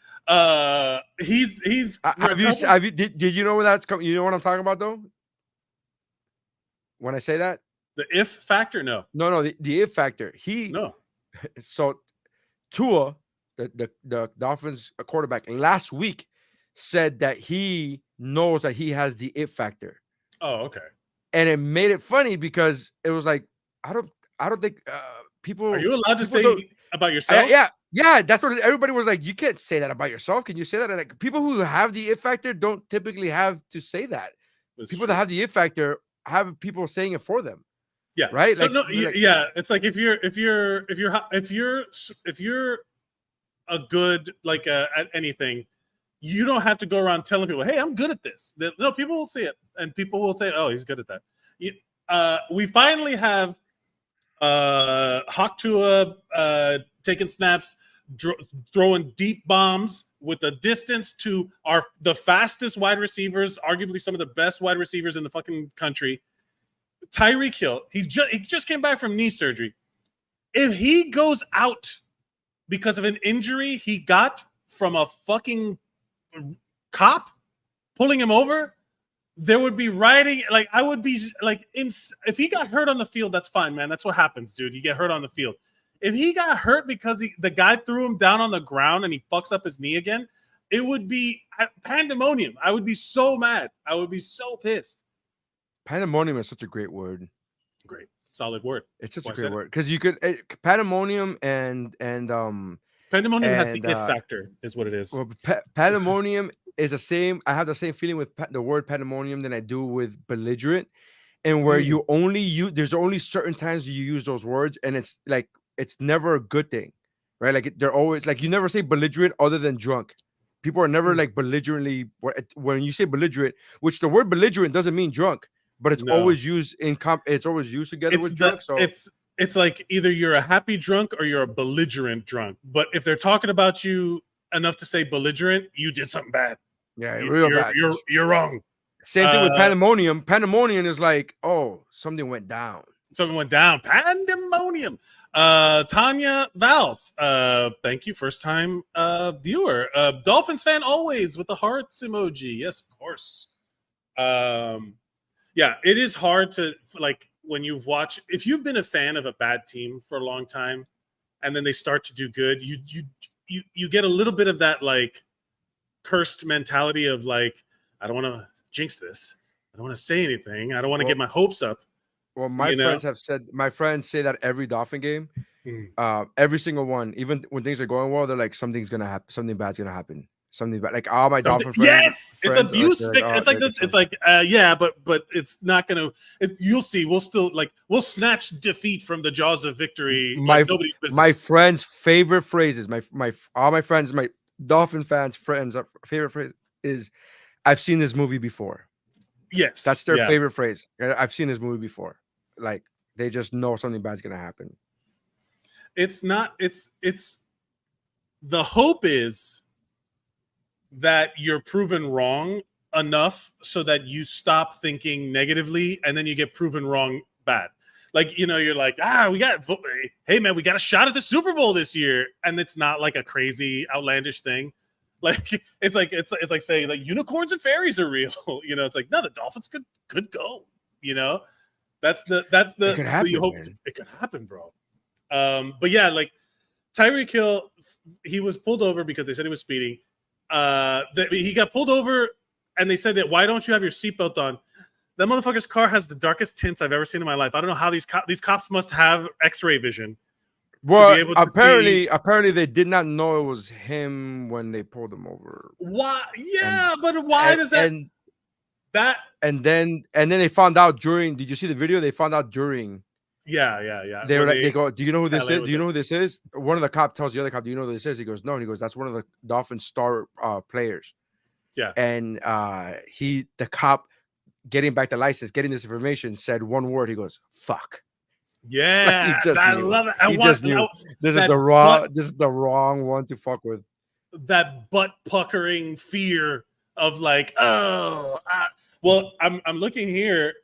Did you know where that's coming? You know what I'm talking about though? When I say that, the if factor, no, the if factor. So Tua, the Dolphins quarterback, last week said that he knows that he has the if factor. Oh, okay. And it made it funny because it was like, I don't think people. Are you allowed to say about yourself? Yeah, that's what everybody was like. You can't say that about yourself. Can you say that? Like people who have the it factor don't typically have to say that. That's People true. that have the it factor have people saying it for them. Yeah. Right. So Like, no, like yeah. It's like if you're a good like at anything, you don't have to go around telling people, "Hey, I'm good at this." No, people will see it, and people will say, "Oh, he's good at that." We finally have Hawk Tua taking snaps, throwing deep bombs with a distance to the fastest wide receivers, arguably some of the best wide receivers in the fucking country. Tyreek Hill, he just came back from knee surgery. If he goes out because of an injury he got from a fucking cop pulling him over, there would be rioting. Like I would be like, if he got hurt on the field, that's fine, man. That's what happens, dude. You get hurt on the field. If he got hurt because the guy threw him down on the ground and he fucks up his knee again, it would be pandemonium. I would be so mad. I would be so pissed. pandemonium is such a great word. Great, solid word. It's such a great word because you could pandemonium and pandemonium has the it factor, is what it is. Well, pandemonium is the same. I have the same feeling with the word pandemonium than I do with belligerent, and where you only use. There's only certain times you use those words, and it's like it's never a good thing, right? Like they're always like you never say belligerent other than drunk. People are never like belligerently when you say belligerent, which the word belligerent doesn't mean drunk, but it's always used in it's always used together with drunk. So it's like either you're a happy drunk or you're a belligerent drunk. But if they're talking about you enough to say belligerent, you did something bad. Yeah, real bad. You're wrong. Same thing with pandemonium. Pandemonium is like, oh, something went down. Something went down. Pandemonium. Tanya Valls, thank you, first time viewer. Dolphins fan always with the hearts emoji. Yes, of course. Yeah, it is hard to like when you've watched, if you've been a fan of a bad team for a long time and then they start to do good, you get a little bit of that like cursed mentality of like, I don't want to jinx this, I don't want to say anything, I don't want to get my hopes up. Well, my friends say that every Dolphin game, every single one, even when things are going well, they're like, something's gonna happen, something bad's gonna happen, something bad. Like all my Dolphin friends, yes, it's abuse. Yeah, but it's not gonna. You'll see. We'll still we'll snatch defeat from the jaws of victory. My friends' favorite phrases, all my friends, my Dolphin fans' friends' favorite phrase is, "I've seen this movie before." Yes, that's their favorite phrase. I've seen this movie before. Like they just know something bad's gonna happen. It's not. It's the hope is that you're proven wrong enough so that you stop thinking negatively, and then you get proven wrong bad. Like you're like, hey man, we got a shot at the Super Bowl this year, and it's not like a crazy outlandish thing. Like it's like saying like unicorns and fairies are real. It's like no, the Dolphins could go. That's the it could happen, hope it could happen, bro. But yeah, like Tyreek Hill, he was pulled over because they said he was speeding. He got pulled over, and they said that why don't you have your seatbelt on? That motherfucker's car has the darkest tints I've ever seen in my life. I don't know how these cops must have X-ray vision. Well, apparently they did not know it was him when they pulled him over. Why? Yeah, but why does that? And then they found out during. Did you see the video? They found out during. Yeah. They were like, they go, "Do you know who this is? Do you know who this is?" One of the cop tells the other cop, "Do you know who this is?" He goes, "No." And he goes, "That's one of the Dolphin star players." Yeah. And the cop getting back the license, getting this information, said one word. He goes, "Fuck." Yeah, I love it. He just knew this is the wrong one to fuck with. That butt puckering fear of like, well, I'm looking here.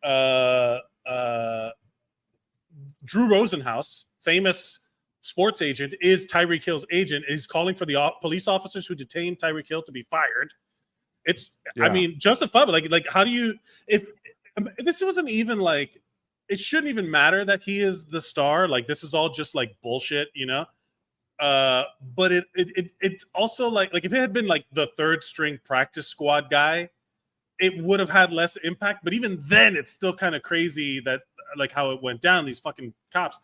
Drew Rosenhaus, famous sports agent, is Tyreek Hill's agent, is calling for the police officers who detained Tyreek Hill to be fired. I mean, justifiable. Like, how do you? If this wasn't even like. It shouldn't even matter that he is the star. Like this is all just like bullshit, But it's also like if it had been like the third string practice squad guy, it would have had less impact. But even then, it's still kind of crazy that how it went down. These fucking cops,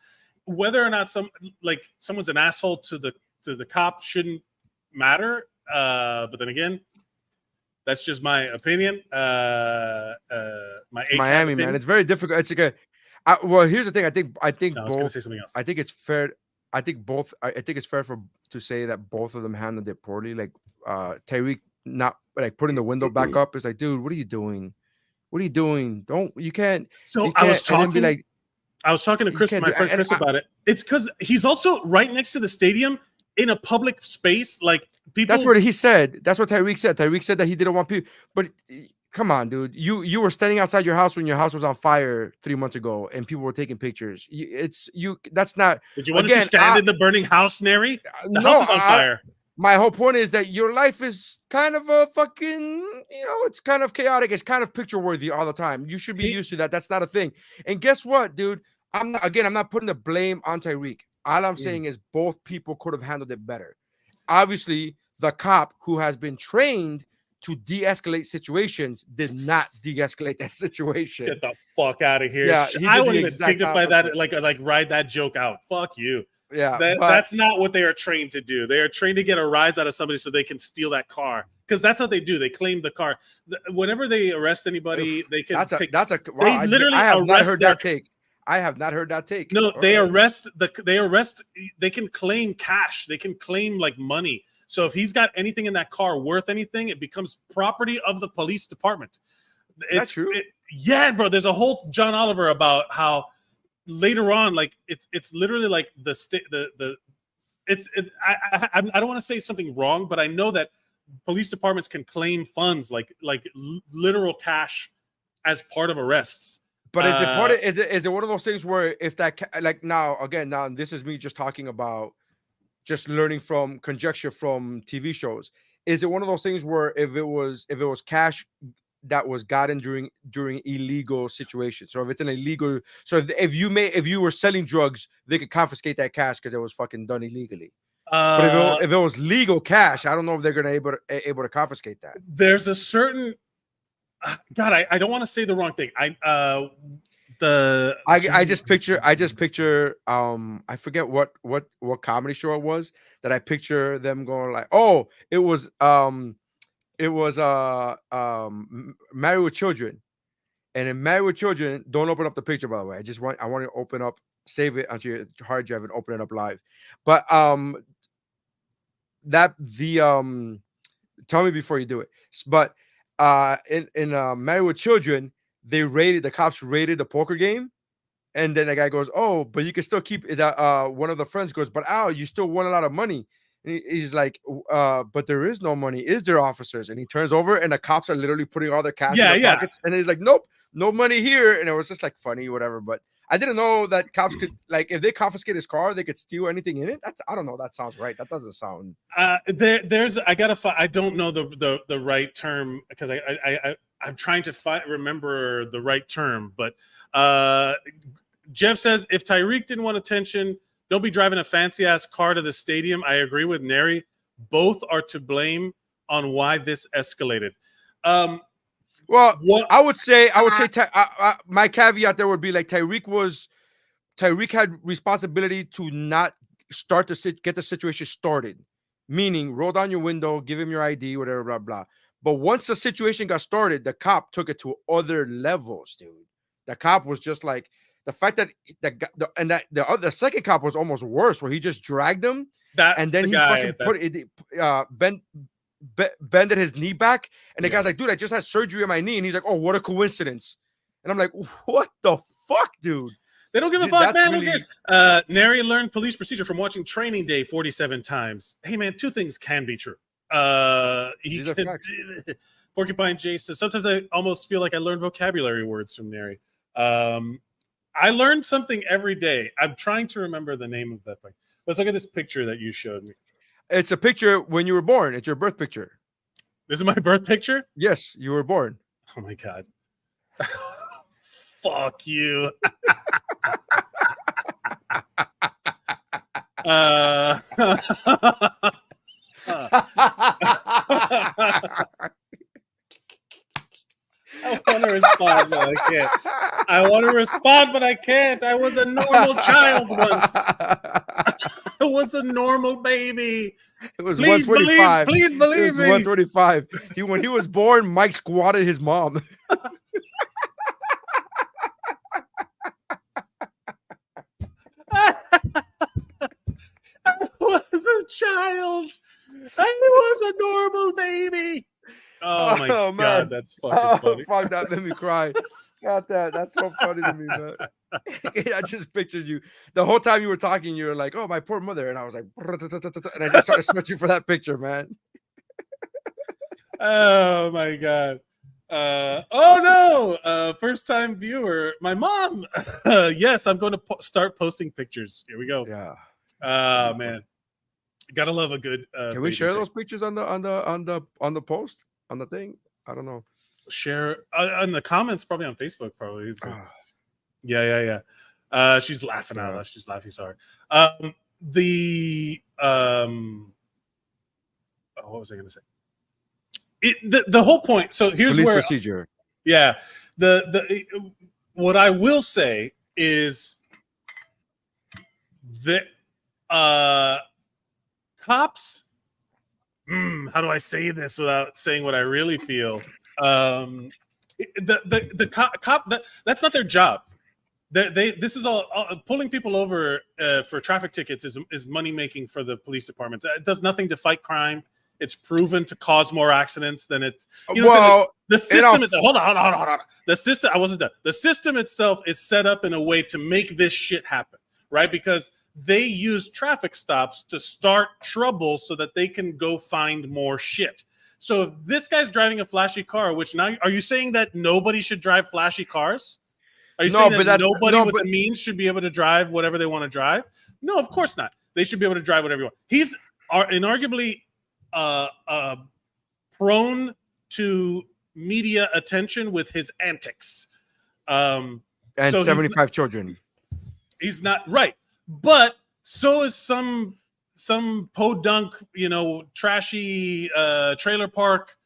whether or not someone's an asshole to the to the cop shouldn't matter. But then again, that's just my opinion. My Miami, opinion. man, it's very difficult. It's like well, here's the thing. I think No, I was gonna both. say something else. I think it's fair. I think it's fair to say that both of them handled it poorly. Like Tyreek not like putting the window back up. It's like, dude, what are you doing? What are you doing? You can't. So you I was can't, and then talking. be like, I was talking to Chris, my friend Chris, about it. It's because he's also right next to the stadium in a public space. Like people. That's what he said. That's what Tyreek said. Tyreek said that he didn't want people. But come on, dude. You were standing outside your house when your house was on fire 3 months ago, and people were taking pictures. That's not. Did you want to stand in the burning house, Nery? The house is on fire. My whole point is that your life is kind of a fucking, it's kind of chaotic. It's kind of picture worthy all the time. You should be used to that. That's not a thing. And guess what, dude? I'm not putting the blame on Tyreek. All I'm saying is both people could have handled it better. Obviously, the cop who has been trained to de-escalate situations did not de-escalate that situation. Get the fuck out of here. Yeah, I wouldn't even dignify that, like ride that joke out. Fuck you. Yeah, that's not what they are trained to do. They are trained to get a rise out of somebody so they can steal that car. Because that's what they do. They claim the car. Whenever they arrest anybody, they can take. Wow, they literally I have not heard their, that take. I have not heard that take. No, they arrest. They can claim cash. They can claim like money. So if he's got anything in that car worth anything, it becomes property of the police department. That's true. Yeah, bro. There's a whole John Oliver about how later on, like it's literally like I don't want to say something wrong, but I know that police departments can claim funds like literal cash as part of arrests. But is it one of those things where if that now this is me just talking about just learning from conjecture from TV shows. Is it one of those things where if it was cash that was gotten during illegal situations? So if it's an illegal, so if you were selling drugs, they could confiscate that cash because it was fucking done illegally. But if it was legal cash, I don't know if they're gonna able to confiscate that. There's a certain God, I don't want to say the wrong thing. I just picture I forget what comedy show it was that I picture them going like, oh, it was Married with Children. And in Married with Children, don't open up the picture, by the way. I want to open up, save it onto your hard drive and open it up live. But tell me before you do it. But in Married with Children, the cops raided the poker game, and then the guy goes, oh, but you can still keep it. One of the friends goes, but Al, you still won a lot of money. And he's like, but there is no money. Is there, officers? And he turns over, and the cops are literally putting all their cash in their pockets. And he's like, nope, no money here. And it was just like funny, whatever. But I didn't know that cops could, like, if they confiscate his car, they could steal anything in it. I don't know. That sounds right. That doesn't sound. I don't know the right term because I'm trying to remember the right term. But Jeff says if Tyreek didn't want attention, don't be driving a fancy ass car to the stadium. I agree with Nery. Both are to blame on why this escalated. Well, I would say my caveat there would be like Tyreek had responsibility to not get the situation started, meaning roll down your window, give him your ID, whatever, blah blah. But once the situation got started, the cop took it to other levels, dude. The cop was just like the fact that the second cop was almost worse, where he just dragged him and then he fucking bended his knee back, and the guy's like, dude, I just had surgery on my knee, and he's like, oh, what a coincidence. And I'm like, what the fuck, dude? They don't give a fuck, man. Who cares? Nery learned police procedure from watching Training Day 47 times. Hey, man, two things can be true. Porcupine J says, sometimes I almost feel like I learned vocabulary words from Nery. I learned something every day. I'm trying to remember the name of that thing. Let's look at this picture that you showed me. It's a picture when you were born. It's your birth picture. This is my birth picture? Yes, you were born. Oh, my God. Fuck you. I want to respond, but I can't. I want to respond, but I can't. I was a normal child once. was a normal baby. It was Please 125. Please believe it was me. 125. When he was born, Mike squatted his mom. I was a child. I was a normal baby. Oh my man. God, that's fucking funny. Fuck, that made me cry. Got that. That's so funny to me, man. I just pictured you the whole time you were talking. You were like, "Oh, my poor mother," and I was like, and I just started searching for that picture, man. Oh my God. Oh no, first time viewer, my mom. Yes, I'm going to start posting pictures. Here we go. Yeah. Man, gotta love a good. Can we share those pictures on the post on the thing? I don't know. Share in the comments, probably on Facebook, probably. Yeah. She's laughing out loud. She's laughing. Sorry. What was I going to say? The whole point. So here's Police where procedure. Yeah. What I will say is that cops. How do I say this without saying what I really feel? The cop that's not their job. This is all pulling people over for traffic tickets is money making for the police departments. It does nothing to fight crime. It's proven to cause more accidents than it's. You know well, the system. Hold on. The system. I wasn't done. The system itself is set up in a way to make this shit happen, right? Because they use traffic stops to start trouble so that they can go find more shit. So if this guy's driving a flashy car, which now are you saying that nobody should drive flashy cars? Are you saying that nobody with the means should be able to drive whatever they want to drive? No, of course not. They should be able to drive whatever you want. He's inarguably prone to media attention with his antics. And so 75 children. He's not right. But so is some podunk, trashy trailer park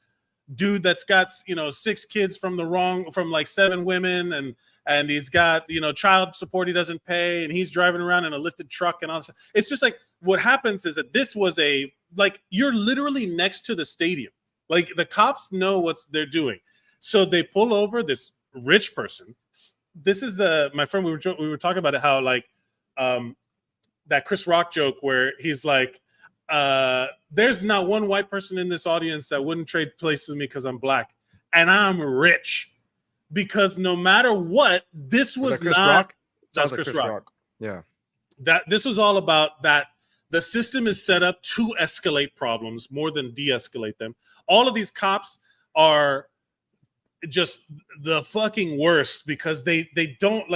dude that's got 6 kids from like 7 women, and he's got child support he doesn't pay, and he's driving around in a lifted truck and all this. It's just like what happens is that this was you're literally next to the stadium. Like the cops know what they're doing, so they pull over this rich person. This is my friend. We were talking about it, how that Chris Rock joke where he's like, there's not one white person in this audience that wouldn't trade places with me because I'm black and I'm rich. Because no matter what, this was Chris not. Rock? That's Chris Rock. Yeah. That this was all about that. The system is set up to escalate problems more than de-escalate them. All of these cops are just the fucking worst because they don't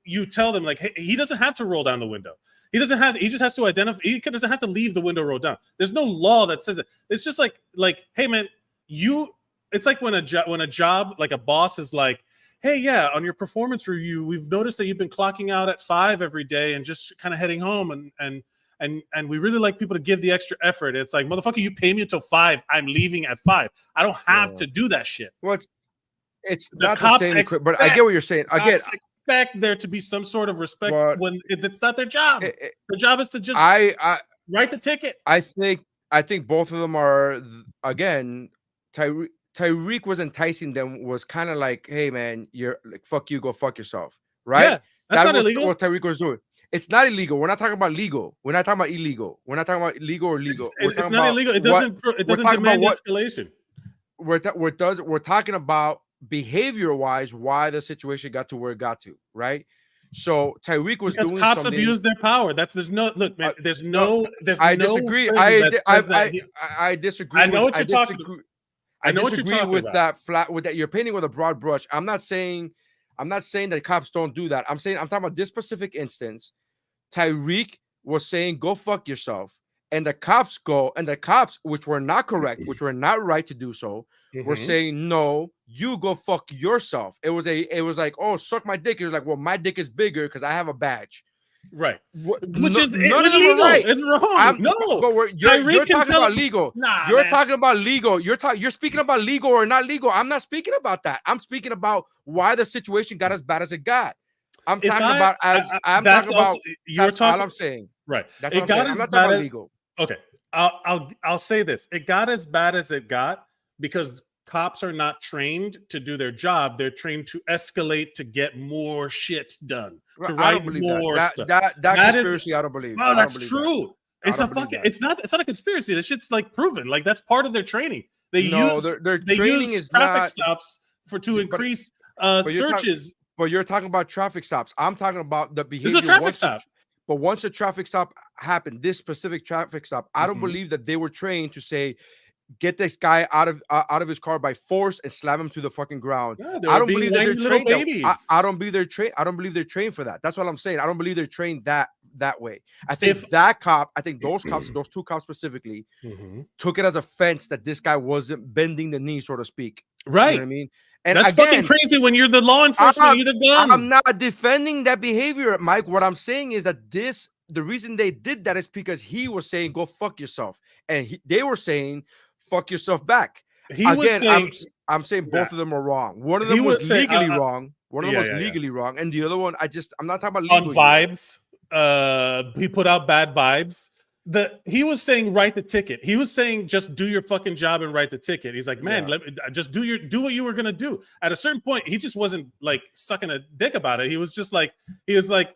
you tell them like, hey, he doesn't have to roll down the window. He just has to identify. He doesn't have to leave the window rolled down. There's no law that says it. It's just like, hey man, it's like when a job, like a boss is like, hey, yeah, on your performance review, we've noticed that you've been clocking out at 5 every day and just kind of heading home, and we really like people to give the extra effort. It's like, motherfucker, you pay me until 5. I'm leaving at 5. I don't have to do that shit. Well, it's not the same, but I get what you're saying. I expect there to be some sort of respect when it's not their job. Their job is to just write the ticket. I think both of them are, again, Tyreek was enticing them, was kind of like, hey man, you're like, fuck you, go fuck yourself, right? Yeah, that's not illegal. What Tyreek was doing. It's not illegal. We're not talking about legal. We're not talking about illegal. We're not talking about legal or legal. It's not illegal. It doesn't demand escalation. We're talking about behavior-wise why the situation got to where it got to, right? So Tyreek was doing cops something. Abuse their power. There's no look, man. I disagree. I disagree. I know what you're talking about. I know what you're talking with about. With that, you're painting with a broad brush. I'm not saying that cops don't do that. I'm talking about this specific instance. Tyreek was saying, "Go fuck yourself," and the cops which were not correct, which were not right to do so, were saying, "No, you go fuck yourself." It was like, "Oh, suck my dick." It was like, "Well, my dick is bigger because I have a badge." Right. Which is illegal. Right. It's wrong. But you're talking about legal. Nah, you're talking about legal. You're speaking about legal or not legal. I'm not speaking about that. I'm speaking about why the situation got as bad as it got. You're talking. All I'm saying. Right. That's It what I'm got saying. as I'm not bad talking about as legal. okay. I'll say this. It got as bad as it got because cops are not trained to do their job. They're trained to escalate to get more shit done, to I write don't believe that. more stuff. That That is conspiracy, I don't believe. well, I don't that's believe true. That. It's I a don't believe fucking. that. It's not a conspiracy. This shit's like proven. Like that's part of their training. They No, use their they training use is traffic not. stops to But increase but you're talking. searches. But you're talking about traffic stops. I'm talking about the This behavior. is a traffic stop. But once a traffic stop happened, this specific traffic stop, I don't believe that they were trained to say, get this guy out of his car by force and slam him to the fucking ground. Yeah, they I were don't being believe that they're whiny little trained. babies. I don't believe they're trained. I don't believe they're trained for that. That's what I'm saying. I don't believe they're trained that way. I think those cops, those two cops specifically, took it as offense that this guy wasn't bending the knee, so to speak. Right. You know what I mean? And that's again, fucking crazy when you're the law enforcement, you're the guns. I'm not defending that behavior, Mike. What I'm saying is that the reason they did that is because he was saying, go fuck yourself. And they were saying, fuck yourself back. I'm saying both of them are wrong. One of them was legally wrong. One of them was legally wrong. And the other one, I'm not talking about legal. On vibes. He put out bad vibes. He was saying write the ticket. He was saying just do your fucking job and write the ticket. He's like, man, just do what you were gonna do. At a certain point, he just wasn't like sucking a dick about it. He was just like, he's like,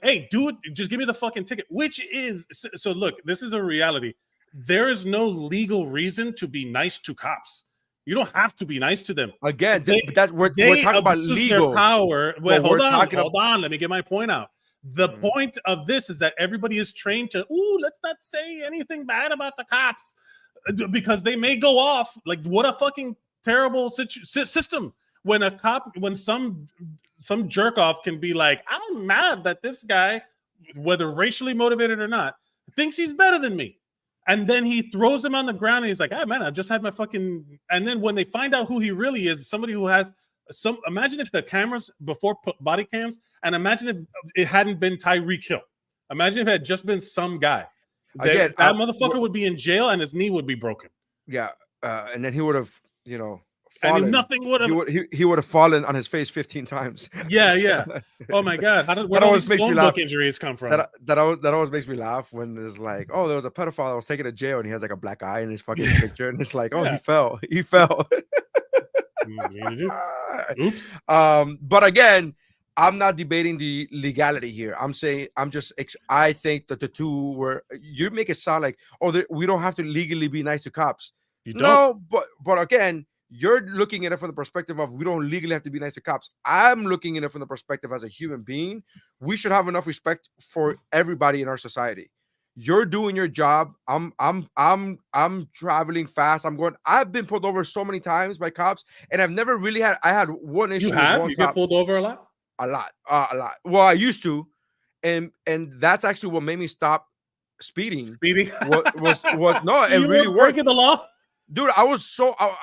hey, do it. Just give me the fucking ticket. Which is so. Look, this is a reality. There is no legal reason to be nice to cops. You don't have to be nice to them. Again, we're talking about legal power. Wait, hold on. Let me get my point out. The point of this is that everybody is trained to, let's not say anything bad about the cops because they may go off. Like, what a fucking terrible system. When some jerk off can be like, I'm mad that this guy, whether racially motivated or not, thinks he's better than me. And then he throws him on the ground and he's like, hey, man, I just had my fucking. And then when they find out who he really is, somebody who has imagine if the cameras before body cams, and imagine if it hadn't been Tyreek Hill. Imagine if it had just been some guy. That motherfucker would be in jail and his knee would be broken. Yeah, and then he would have, fallen. And nothing would have. He would have fallen on his face 15 times. Yeah. Oh my god, where do all these phone book injuries come from? That always makes me laugh when there's like, oh, there was a pedophile that was taken to jail and he has like a black eye in his fucking picture, and it's like, oh, he fell. Oops. But again, I'm not debating the legality here. I'm saying I think that the two were. You make it sound like, we don't have to legally be nice to cops. No, but again, you're looking at it from the perspective of we don't legally have to be nice to cops. I'm looking at it from the perspective as a human being. We should have enough respect for everybody in our society. You're doing your job. I'm traveling fast. I've been pulled over so many times by cops, and I've never really had. I had one issue. You get pulled over a lot? A lot. Well, I used to, and that's actually what made me stop speeding. Was no, it really worked. Breaking the law, dude. I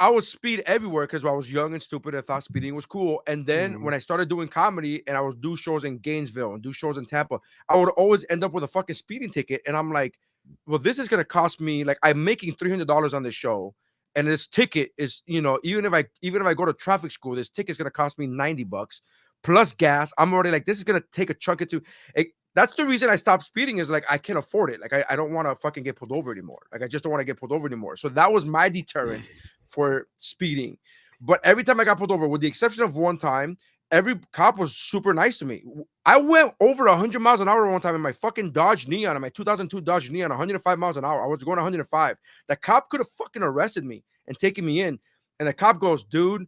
would speed everywhere because I was young and stupid and thought speeding was cool. And then when I started doing comedy and I would do shows in Gainesville and do shows in Tampa, I would always end up with a fucking speeding ticket. And I'm like, well, this is gonna cost me, like, I'm making $300 on this show, and this ticket is, even if I go to traffic school, this ticket is gonna cost me $90 plus gas. I'm already like, this is gonna take a chunk into it. That's the reason I stopped speeding, is like I can't afford it. Like I don't want to fucking get pulled over anymore. Like I just don't want to get pulled over anymore. So that was my deterrent for speeding. But every time I got pulled over, with the exception of one time, every cop was super nice to me. I went over 100 miles an hour one time in my fucking Dodge Neon, in my 2002 Dodge Neon, 105 miles an hour. I was going 105. The cop could have fucking arrested me and taken me in. And the cop goes, dude,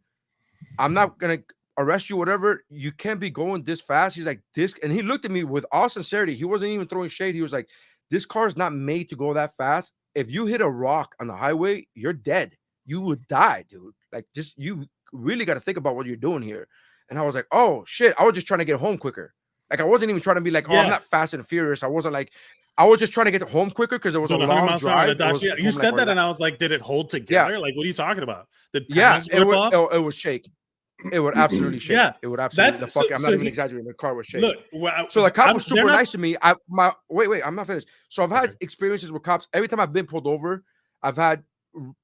I'm not going to arrest you, whatever. You can't be going this fast. He's like, this. And he looked at me with all sincerity. He wasn't even throwing shade. He was like, this car is not made to go that fast. If you hit a rock on the highway, you're dead. You would die, dude. Like, just, you really got to think about what you're doing here. And I was like, oh shit, I was just trying to get home quicker. Like, I wasn't even trying to be like, I'm not fast and furious. I wasn't like, I was just trying to get home quicker because it was a long drive. You said that, and I was like, did it hold together? Like, what are you talking about? It would shake. It would absolutely shake. Yeah, it would absolutely. I'm not even exaggerating. The car was shaking. Look, so the cop was super nice to me. I'm not finished. So I've had experiences with cops. Every time I've been pulled over, I've had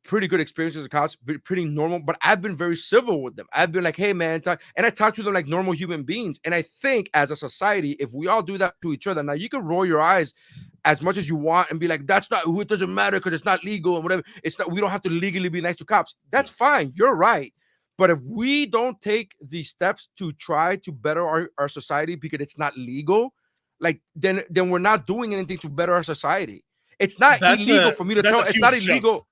pretty good experiences with cops, pretty normal, but I've been very civil with them. I've been like, hey man, and I talk to them like normal human beings. And I think as a society, if we all do that to each other, now you can roll your eyes as much as you want and be like, that's not who, it doesn't matter because it's not legal and whatever. It's not, we don't have to legally be nice to cops. That's fine. You're right. But if we don't take the steps to try to better our society because it's not legal, like then we're not doing anything to better our society. It's not illegal for me to tell. It's not illegal.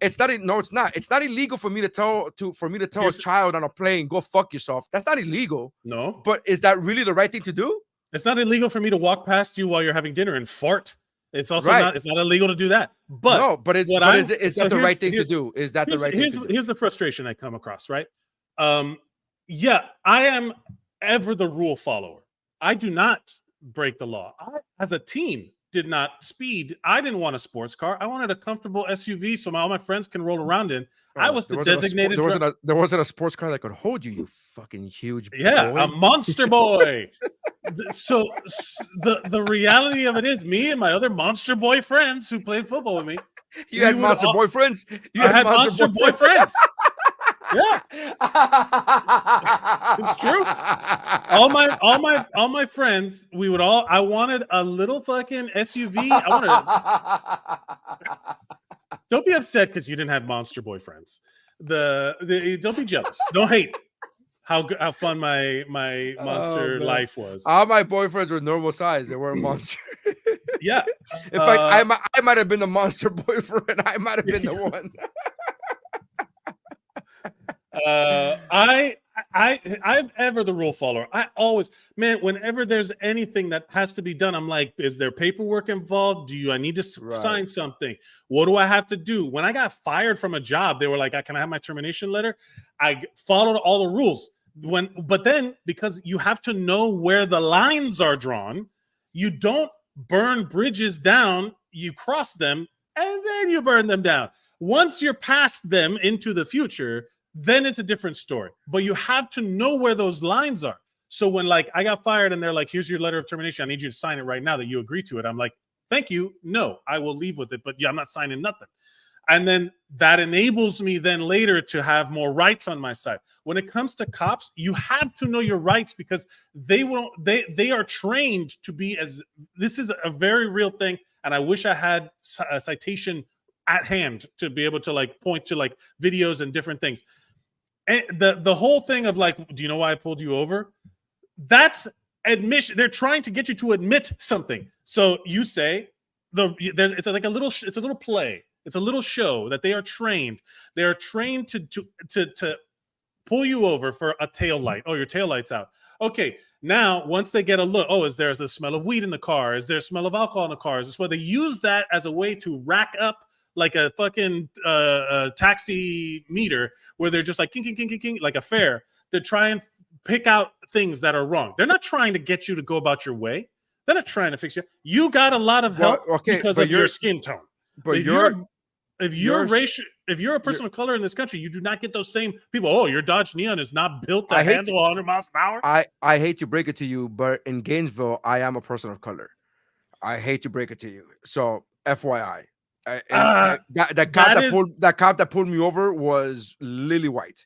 It's not. No, it's not. It's not illegal for me to tell a child on a plane, go fuck yourself. That's not illegal. No. But is that really the right thing to do? It's not illegal for me to walk past you while you're having dinner and fart. It's also not. It's not illegal to do that. But no. But is that the right thing to do? Is that the right thing to do? Here's the frustration I come across. Right. Yeah, I am ever the rule follower. I do not break the law. I, as a teen, did not speed. I didn't want a sports car. I wanted a comfortable SUV so all my friends can roll around in. I was the designated. There wasn't a sports car that could hold you. You fucking huge. Boy. A monster boy. So the reality of it is, me and my other monster boy friends who played football with me. You had monster boyfriends. I had monster boyfriends. Yeah, it's true. All my friends, we would all. I wanted a little fucking SUV. I wanted. Don't be upset because you didn't have monster boyfriends. Don't be jealous. Don't hate how fun my monster life was. All my boyfriends were normal size. They weren't monster. Yeah. In fact, I might have been the monster boyfriend. I might have been the one. I'm ever the rule follower. I always, man, whenever there's anything that has to be done, I'm like, is there paperwork involved? I need to sign something? What do I have to do? When I got fired from a job, they were like, can I have my termination letter? I followed all the rules. But then because you have to know where the lines are drawn, you don't burn bridges down, you cross them, and then you burn them down. Once you're past them into the future, then it's a different story. But you have to know where those lines are. So when like I got fired and they're like, here's your letter of termination, I need you to sign it right now that you agree to it. I'm like, thank you. No, I will leave with it. But yeah, I'm not signing nothing. And then that enables me then later to have more rights on my side. When it comes to cops, you have to know your rights because they are trained to be this is a very real thing. And I wish I had a citation at hand to be able to like point to like videos and different things. And the whole thing of like, do you know why I pulled you over? That's admission. They're trying to get you to admit something. So you say it's a little play. It's a little show that they are trained. They are trained to pull you over for a tail light. Oh, your tail light's out. Okay. Now, once they get a look, is there the smell of weed in the car? Is there a smell of alcohol in the car? Is this where they use that as a way to rack up like a fucking taxi meter where they're just like king, king, king, king, king, like a fare. They try and pick out things that are wrong. They're not trying to get you to go about your way. They're not trying to fix you. You got a lot of help because of your skin tone. But if you're a person of color in this country, you do not get those same people. Oh, your Dodge Neon is not built to handle 100 miles an hour. I hate to break it to you, but in Gainesville, I am a person of color. I hate to break it to you. So FYI. That cop that pulled me over was lily white.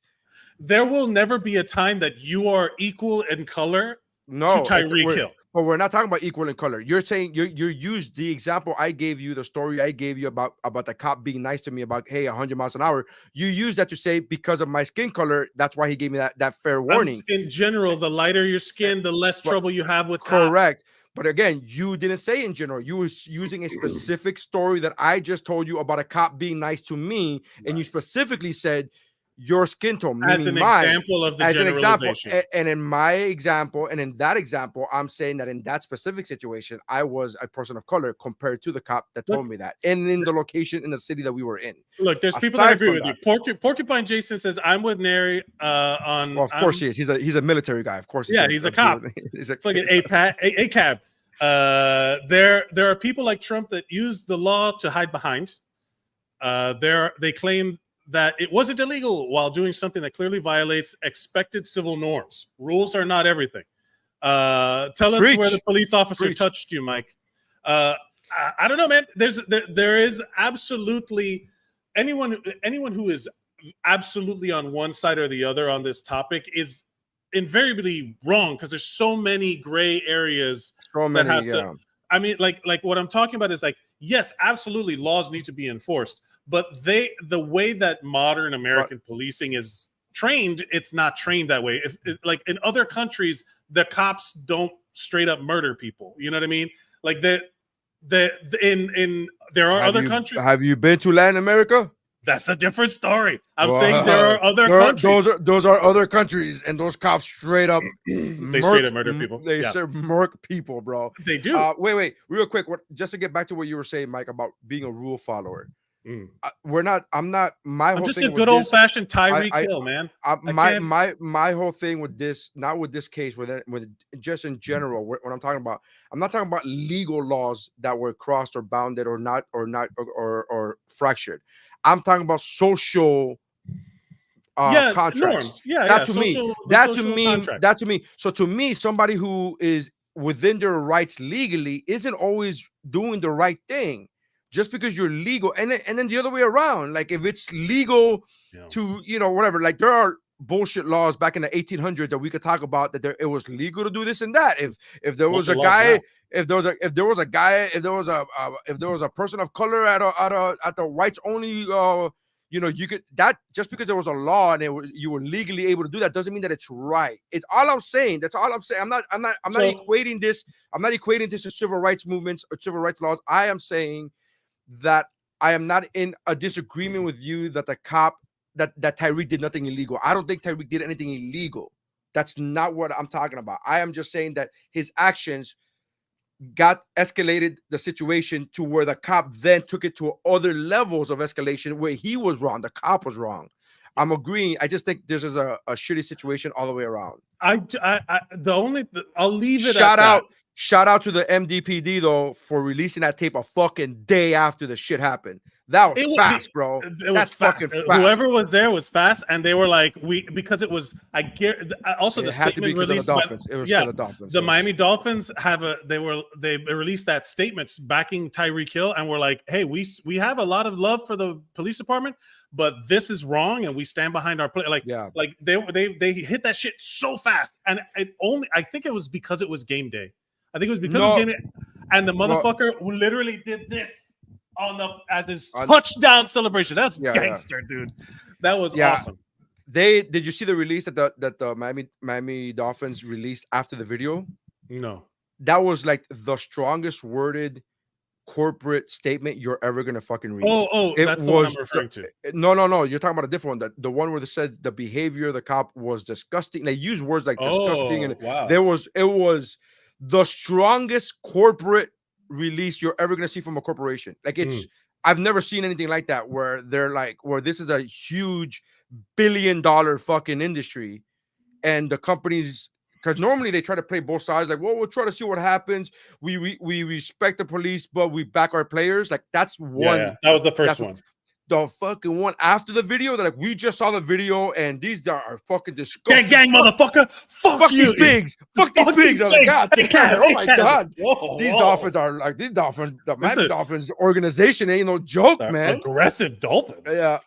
There will never be a time that you are equal in color to Tyreek Hill. But we're not talking about equal in color. You're saying you used the example I gave you, the story I gave you about the cop being nice to me about 100 miles an hour. You use that to say because of my skin color, that's why he gave me that fair warning. In general, the lighter your skin, the less trouble you have with correct. cops. But again, you didn't say in general. You were using a specific story that I just told you about a cop being nice to me, and you specifically said your skin tone, as an example of the generalization. And in my example, and in that example, I'm saying that in that specific situation, I was a person of color compared to the cop that told me that, and in the location in the city that we were in. Look, there's people that agree with you. Porcupine Jason says, "I'm with Nery on." Well, of course he is. He's a military guy. Of course. He's a cop. He's a fucking ACAB. There are people like Trump that use the law to hide behind. They claim that it wasn't illegal while doing something that clearly violates expected civil norms. Rules are not everything. Tell us where the police officer touched you, Mike. I don't know, man. There is absolutely anyone who is absolutely on one side or the other on this topic is invariably wrong, because there's so many gray areas that have to. I mean, like what I'm talking about is like, yes, absolutely, laws need to be enforced, but the way that modern American policing is trained, it's not trained that way. Like in other countries, the cops don't straight up murder people. You know what I mean? Like there are other countries. Have you been to Latin America? That's a different story. I'm saying there are other countries. Those are other countries, and those cops straight up murder people. They murk people, bro. They do. Wait, real quick. Just to get back to what you were saying, Mike, about being a rule follower. I'm just a good old fashioned Tyreek Hill, man. My whole thing with this, not with this case, with just in general, what I'm talking about, I'm not talking about legal laws that were crossed or bounded or or fractured. I'm talking about social contracts. Norms. That to me. So to me, somebody who is within their rights legally isn't always doing the right thing. Just because you're legal, and then the other way around, like if it's legal to, whatever, like there are bullshit laws back in the 1800s that we could talk about that it was legal to do this and that. If there was a guy, if there was a person of color at the whites only, you could, that just because there was a law and you were legally able to do that doesn't mean that it's right. It's all I'm saying. That's all I'm saying. I'm not equating this. I'm not equating this to civil rights movements or civil rights laws. I am saying that I am not in a disagreement with you that the cop that Tyreek did nothing illegal. I don't think Tyreek did anything illegal. That's not what I'm talking about. I am just saying that his actions escalated the situation to where the cop then took it to other levels of escalation where he was wrong. The cop was wrong. I'm agreeing. I just think this is a shitty situation all the way around. I'll leave it. Shout out to the MDPD though for releasing that tape a fucking day after the shit happened. That was fast, bro. That's fucking fast. Whoever was there was fast, and they were like, because it was. I get also the statement released. The Dolphins. The Miami Dolphins they released that statement backing Tyreek Hill, and we're like, hey, we have a lot of love for the police department, but this is wrong, and we stand behind our play. Like they hit that shit so fast, and I think it was because it was game day. I think it was because it was game day, and the motherfucker literally did this as his touchdown celebration. That's gangster, dude. That was awesome. Did you see the release that the Miami Dolphins released after the video? No. That was like the strongest worded corporate statement you're ever gonna fucking read. That's the one I'm referring to. No. You're talking about a different one. The one where they said the behavior of the cop was disgusting. They used words like disgusting, and it was the strongest corporate release you're ever gonna see from a corporation. Like I've never seen anything like that where they're like, where this is a huge billion-dollar fucking industry, and the companies, because normally they try to play both sides, like, well, we'll try to see what happens. We respect the police, but we back our players. Like that's one. Yeah, that was the first one. The fucking one after the video, they're like, we just saw the video and these are fucking disgusting. Gang, motherfucker. Fuck you. These pigs. Fuck these pigs. I'm like, God damn, oh my God. These Dolphins are like, the Miami Dolphins organization ain't no joke, man. Aggressive Dolphins. Yeah.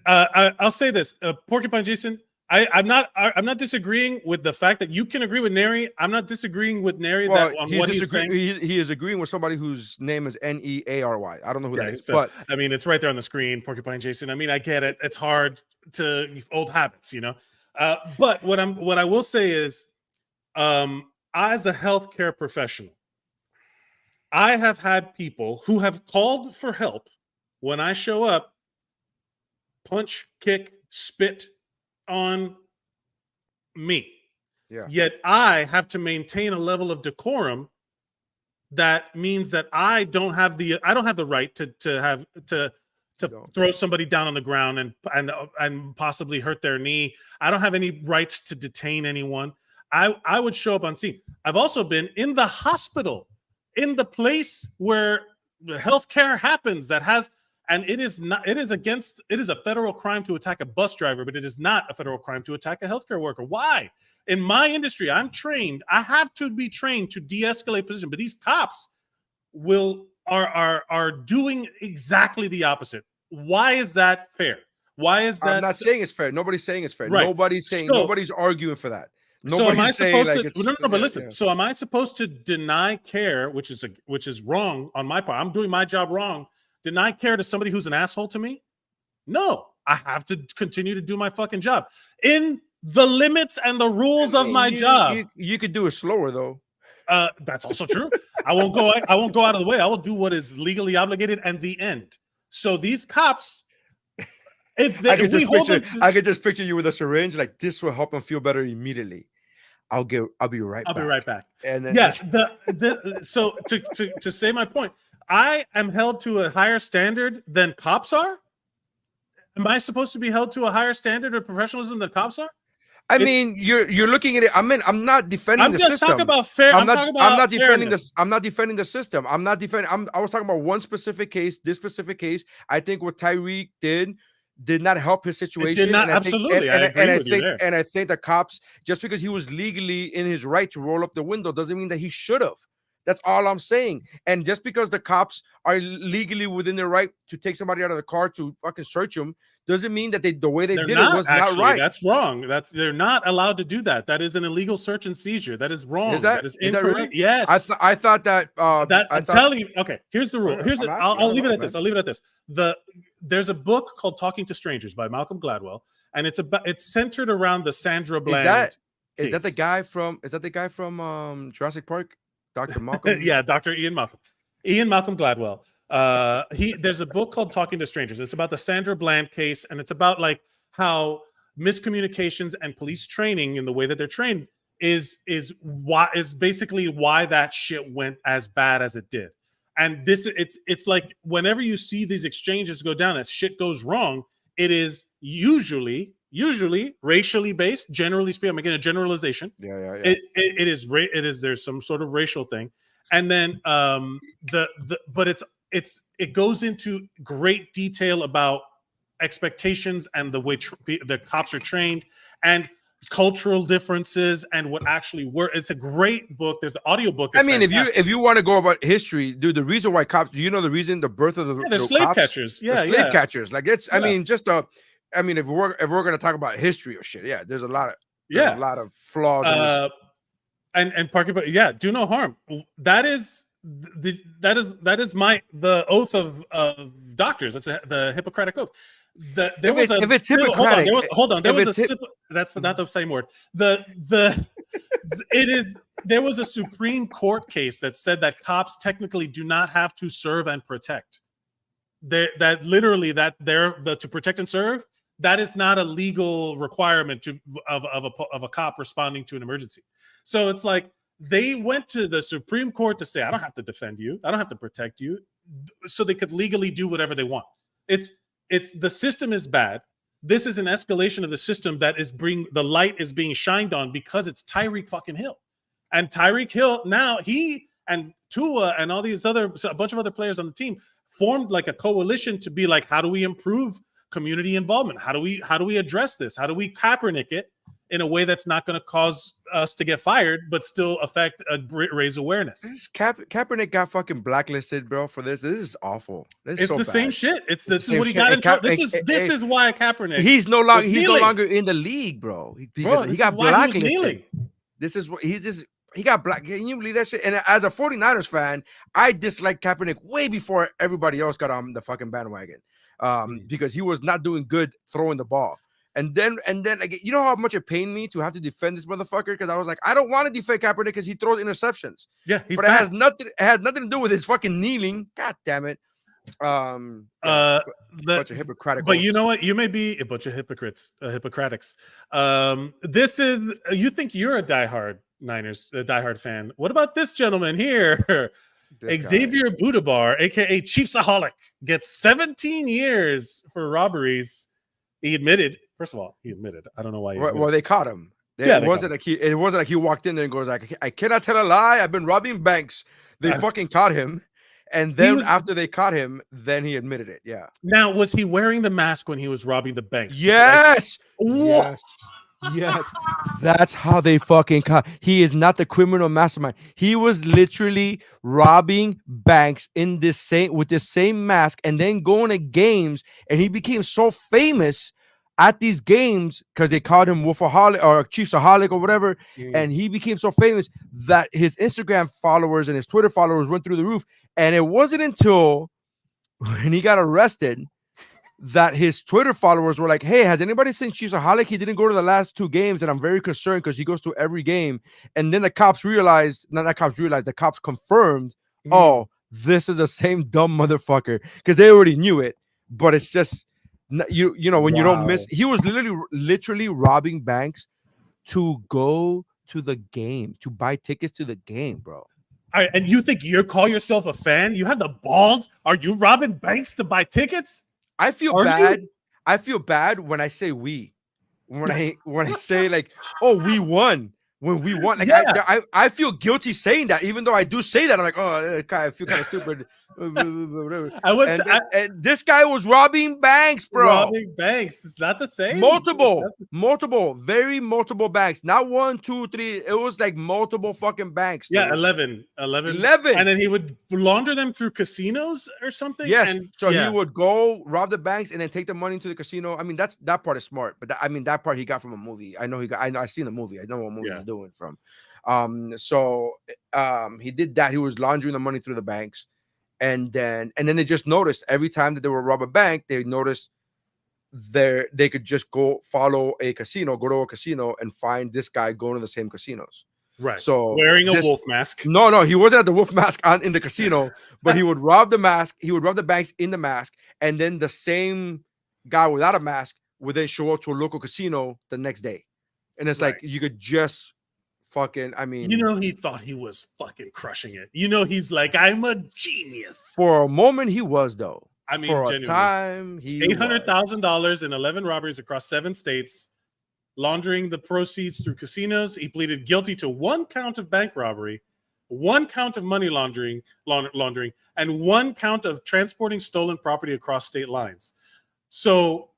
I'll say this, Porcupine Jason, I'm not disagreeing with the fact that you can agree with Nery. I'm not disagreeing with Nery on what he's saying. He is agreeing with somebody whose name is Neary. I don't know who that is, but I mean, it's right there on the screen, Porcupine Jason. I mean, I get it. It's hard to old habits, But what I will say is, as a healthcare professional, I have had people who have called for help when I show up, punch, kick, spit on me. Yet I have to maintain a level of decorum that means that I don't have the right to throw somebody down on the ground and possibly hurt their knee. I don't have any rights to detain anyone. I would show up on scene. I've also been in the hospital, in the place where the healthcare happens, and it is a federal crime to attack a bus driver, but it is not a federal crime to attack a healthcare worker. Why? In my industry, I'm trained. I have to be trained to de-escalate position, but these cops are doing exactly the opposite. Why is that fair? Why is that? I'm not saying it's fair. Nobody's saying it's fair. Right. Nobody's arguing for that. So am I Nobody's saying supposed like to? No, but listen. So am I supposed to deny care, which is wrong on my part? I'm doing my job wrong. Deny care to somebody who's an asshole to me? No, I have to continue to do my fucking job in the limits and the rules of my job. You could do it slower though. That's also true. I won't go out of the way. I will do what is legally obligated and the end. So these cops, I could just picture you with a syringe, like this will help them feel better immediately. I'll be right back. I'll be right back. And then so to say my point, I am held to a higher standard than cops are. Am I supposed to be held to a higher standard of professionalism than cops are? I mean, you're looking at it. I mean, I'm not defending the system. I'm just talking about fair. I'm not defending this. I'm not defending the system. I was talking about one specific case. This specific case, I think what Tyreek did not help his situation. It did not, absolutely. And I think the cops, just because he was legally in his right to roll up the window, doesn't mean that he should have. That's all I'm saying. And just because the cops are legally within their right to take somebody out of the car to fucking search him, doesn't mean that the way they did it was not right. That's wrong. They're not allowed to do that. That is an illegal search and seizure. That is wrong. That is incorrect. That really? Yes. I thought that. I'm telling you. Okay. Here's the rule. I'll leave it at this. I'll leave it at this. There's a book called Talking to Strangers by Malcolm Gladwell, and it's centered around the Sandra Bland. Is that the guy from Jurassic Park? Dr. Malcolm? Yeah, Dr. Ian Malcolm Gladwell. There's a book called Talking to Strangers. It's about the Sandra Bland case, and it's about like how miscommunications and police training in the way that they're trained is basically why that shit went as bad as it did. And it's like whenever you see these exchanges go down, that shit goes wrong, it is usually racially based, generally speaking. I'm making a generalization. Yeah. It is there's some sort of racial thing, and then but it goes into great detail about expectations and the way the cops are trained and cultural differences and what actually works. It's a great book. There's the audio book. I mean, if you want to go about history, dude, the reason why cops, the birth of the slave cops? catchers. Yeah, slave catchers. Like it's, I mean, if we're going to talk about history or shit, there's a lot of flaws. And Parker, but do no harm. That is the oath of doctors. That's the Hippocratic oath. That's not the same word. There was a Supreme Court case that said that cops technically do not have to serve and protect. To protect and serve, that is not a legal requirement of a cop responding to an emergency. So it's like they went to the Supreme Court to say, I don't have to defend you, I don't have to protect you, so they could legally do whatever they want. It's the system is bad. This is an escalation of the system that the light is being shined on because it's Tyreek fucking Hill. And Tyreek Hill, now he and Tua and all these a bunch of other players on the team formed like a coalition to be like, how do we improve community involvement? How do we address this? How do we Kaepernick it in a way that's not going to cause us to get fired, but still raise awareness? Kaepernick got fucking blacklisted, bro, for this. This is awful. This is the bad. Same shit. This is what he got in trouble. This is why Kaepernick. He's no longer in the league, bro. He got blacklisted. This is what he got black. Can you believe that shit? And as a 49ers fan, I disliked Kaepernick way before everybody else got on the fucking bandwagon. Because he was not doing good throwing the ball. And then like, you know how much it pained me to have to defend this motherfucker? Because I was like, I don't want to defend Kaepernick because he throws interceptions. Yeah, but it has nothing to do with his fucking kneeling. God damn it. Bunch of hypocritic. But you know what? You may be a bunch of hypocrites, Hippocratics. You think you're a diehard fan. What about this gentleman here? Xavier Budabar, aka Chiefsaholic, gets 17 years for robberies. He admitted. First of all, he admitted. I don't know why. Well, they caught him. It wasn't like he walked in there and goes like, "I cannot tell a lie. I've been robbing banks." They fucking caught him, and then after they caught him, then he admitted it. Yeah. Now, was he wearing the mask when he was robbing the banks? Yes. Yes. Yes, that's how they fucking caught. He is not the criminal mastermind. He was literally robbing banks in this same with this same mask, and then going to games. And he became so famous at these games because they called him Wolfaholic or Chiefsaholic or whatever. And he became so famous that his Instagram followers and his Twitter followers went through the roof. And it wasn't until when he got arrested that his Twitter followers were like, "Hey, has anybody seen Chiefsaholic? He didn't go to the last 2 games, and I'm very concerned because he goes to every game." And then the cops realized, the cops confirmed, "Oh, this is the same dumb motherfucker," because they already knew it. But it's just you know when you don't miss. He was literally robbing banks to go to the game, to buy tickets to the game, bro. All right, and you think you call yourself a fan? You have the balls? Are you robbing banks to buy tickets? I feel bad. I feel bad when I say we. When I say like, "Oh, we won." When we won, like I feel guilty saying that, even though I do say that. I'm like, "Oh, I feel kind of stupid." And this guy was robbing banks, bro. Robbing banks. It's not the same. Multiple, very multiple banks. Not 1, 2, 3. It was like multiple fucking banks. Dude. Yeah, 11. And then he would launder them through casinos or something. Yes. He would go rob the banks and then take the money to the casino. I mean, that part is smart, but that part he got from a movie. I know I've seen the movie. I know what movie he's doing from. He did that. He was laundering the money through the banks. And then they just noticed every time that they would rob a bank, they noticed they could just go to a casino and find this guy going to the same casinos. Right. So wearing a wolf mask. No, he wasn't at the wolf mask in the casino, but he would rob the mask. He would rob the banks in the mask, and then the same guy without a mask would then show up to a local casino the next day. And it's like you could just fucking, I mean, he thought he was fucking crushing it. He's like, I'm a genius. For a moment, he was, though. I mean, for genuinely. a time, he $800,000 in 11 robberies across 7 states, laundering the proceeds through casinos. He pleaded guilty to 1 count of bank robbery, 1 count of money laundering, and 1 count of transporting stolen property across state lines. So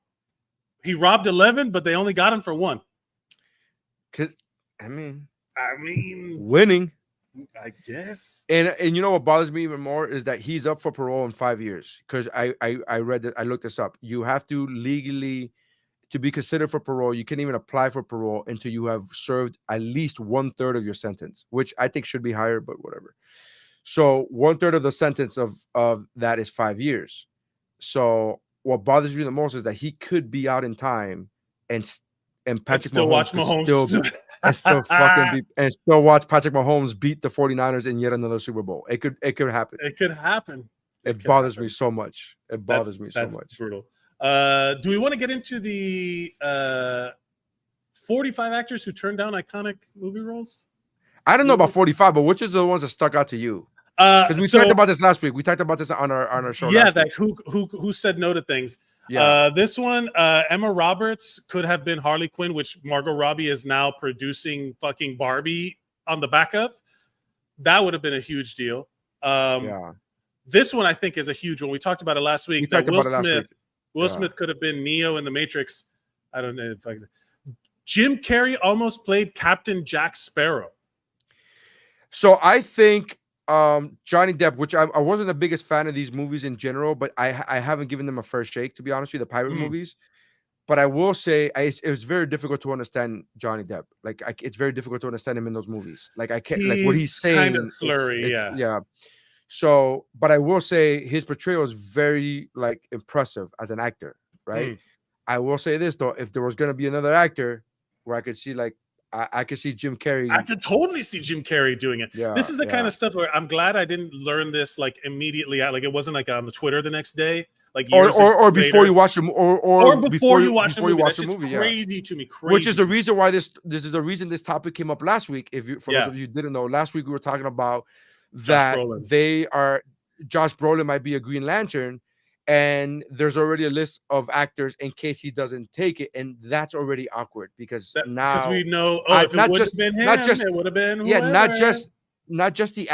he robbed 11, but they only got him for 1. I mean, winning, I guess. And you know what bothers me even more is that he's up for parole in 5 years. Because I read that, I looked this up. You have to legally, to be considered for parole, you can't even apply for parole until you have served at least 1/3 of your sentence, which I think should be higher, but whatever. So 1/3 of the sentence of that is 5 years. So what bothers me the most is that he could be out in time and Patrick still watch Mahomes still watch Patrick Mahomes beat the 49ers in yet another Super Bowl. It could happen. It could happen. It bothers me so much. It bothers me so much. Brutal. Do we want to get into the 45 actors who turned down iconic movie roles? I don't know about 45, but which is the ones that stuck out to you? Because we talked about this last week. We talked about this on our show. Yeah, that who said no to things. Yeah. This one, Emma Roberts could have been Harley Quinn, which Margot Robbie is now producing fucking Barbie on the back of. That would have been a huge deal. This one I think is a huge one. We talked about it last week. Will Smith could have been Neo in The Matrix. I don't know if Jim Carrey almost played Captain Jack Sparrow. So I think Johnny Depp, which I wasn't the biggest fan of these movies in general, but I haven't given them a fair shake, to be honest with you, the pirate movies. But I will say it was very difficult to understand Johnny Depp. Like it's very difficult to understand him in those movies. Like I can't, like what he's saying. Kind of slurry, yeah. So, but I will say his portrayal is very like impressive as an actor, right? I will say this though, if there was going to be another actor where I could see like I could see Jim Carrey. I could totally see Jim Carrey doing it. Yeah, this is the kind of stuff where I'm glad I didn't learn this like immediately. Like it wasn't like on the Twitter the next day, like or before you watch them, or before you watch the movie. That's crazy to me. Crazy. Which is the reason why this is the reason this topic came up last week. If you, for those of you who didn't know, last week we were talking about that Josh Brolin might be a Green Lantern. And there's already a list of actors in case he doesn't take it, and that's already awkward because now we know if it would have been him, it would have been whoever. not just the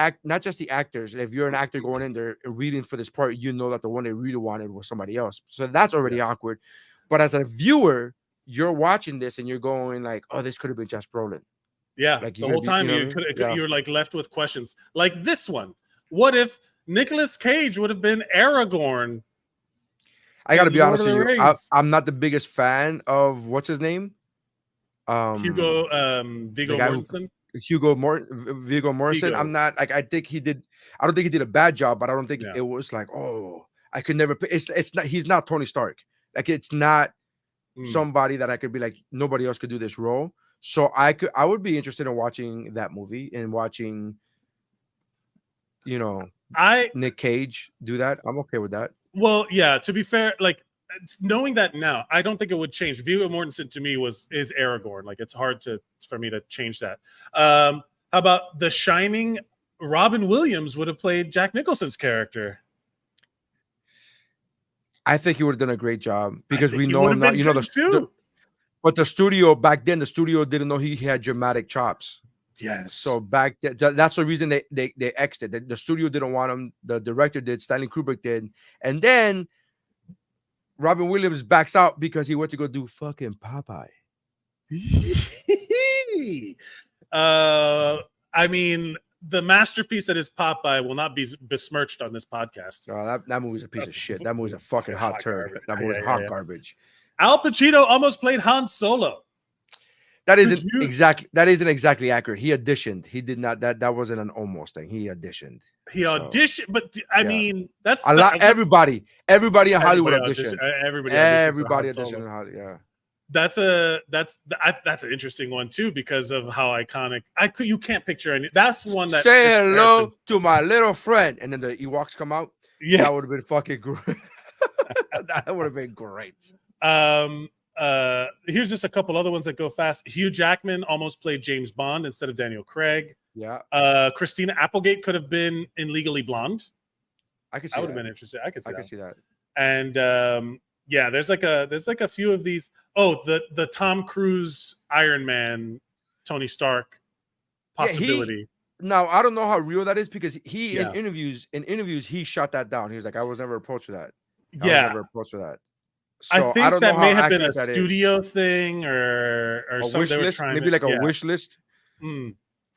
actors. If you're an actor going in there and reading for this part, you know that the one they really wanted was somebody else, so that's already awkward. But as a viewer, you're watching this and you're going like, oh, this could have been Josh Brolin. Yeah, Like, the whole time you're like left with questions. Like this one. What if Nicolas Cage would have been Aragorn? I got to be honest with you. Rings? I'm not the biggest fan of what's his name? Viggo Mortensen. Viggo Mortensen. I'm not like I think he did. I don't think he did a bad job, but I don't think it was like, oh, I could never. It's not. He's not Tony Stark. Like it's not somebody that I could be like nobody else could do this role. So I would be interested in watching that movie and watching, Nick Cage do that. I'm okay with that. Well, yeah. To be fair, like knowing that now, I don't think it would change. Viggo Mortensen to me is Aragorn. Like it's hard for me to change that. How about The Shining? Robin Williams would have played Jack Nicholson's character. I think he would have done a great job because we know him now. But the studio back then, didn't know he had dramatic chops. Yes. So back then, that's the reason they exited. The studio didn't want him. The director did. Stanley Kubrick did. And then Robin Williams backs out because he went to go do fucking Popeye. I mean, the masterpiece that is Popeye will not be besmirched on this podcast. Oh, that movie's a piece of shit. That movie's a fucking hot turd. That movie's hot garbage. Al Pacino almost played Han Solo. That isn't exactly accurate. He auditioned. He did not. That wasn't an almost thing. He auditioned. He auditioned, but I mean, that's a lot. Everybody in Hollywood auditioned. Everybody auditioned in Hollywood. Yeah. That's an interesting one too because of how iconic. You can't picture any. That's one that say hello to my little friend, and then the Ewoks come out. Yeah, that would have been fucking great. That would have been great. Here's just a couple other ones that go fast. Hugh Jackman almost played James Bond instead of Daniel Craig. Yeah. Christina Applegate could have been in Legally Blonde. I could see that would have been interesting. I could see that. And yeah, there's like a few of these. Oh, the Tom Cruise Iron Man, Tony Stark possibility. Now I don't know how real that is because in interviews he shut that down. He was like, I was never approached for that. So I think I don't that know may how have been a accurate that studio thing or something wish they were list, trying maybe to, like a wish list.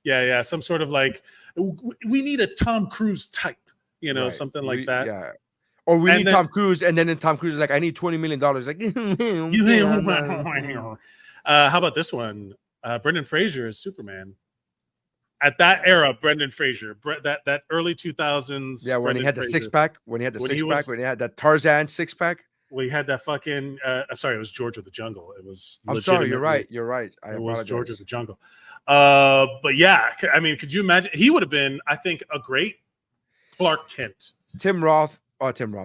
Yeah, some sort of like we need a Tom Cruise type, Right. something like that. Yeah. Or we need Tom Cruise, and then Tom Cruise is like, I need $20 million. Like, how about this one? Brendan Fraser is Superman. At that era, Brendan Fraser, that early 2000s. Yeah, when Brendan he had the Fraser. six-pack, when he had that Tarzan six-pack. We had that fucking. I'm sorry, it was George of the Jungle. It was. I'm sorry, you're right. You're right. It was George of the Jungle. But yeah, I mean, could you imagine? He would have been, I think, a great Clark Kent. Tim Roth,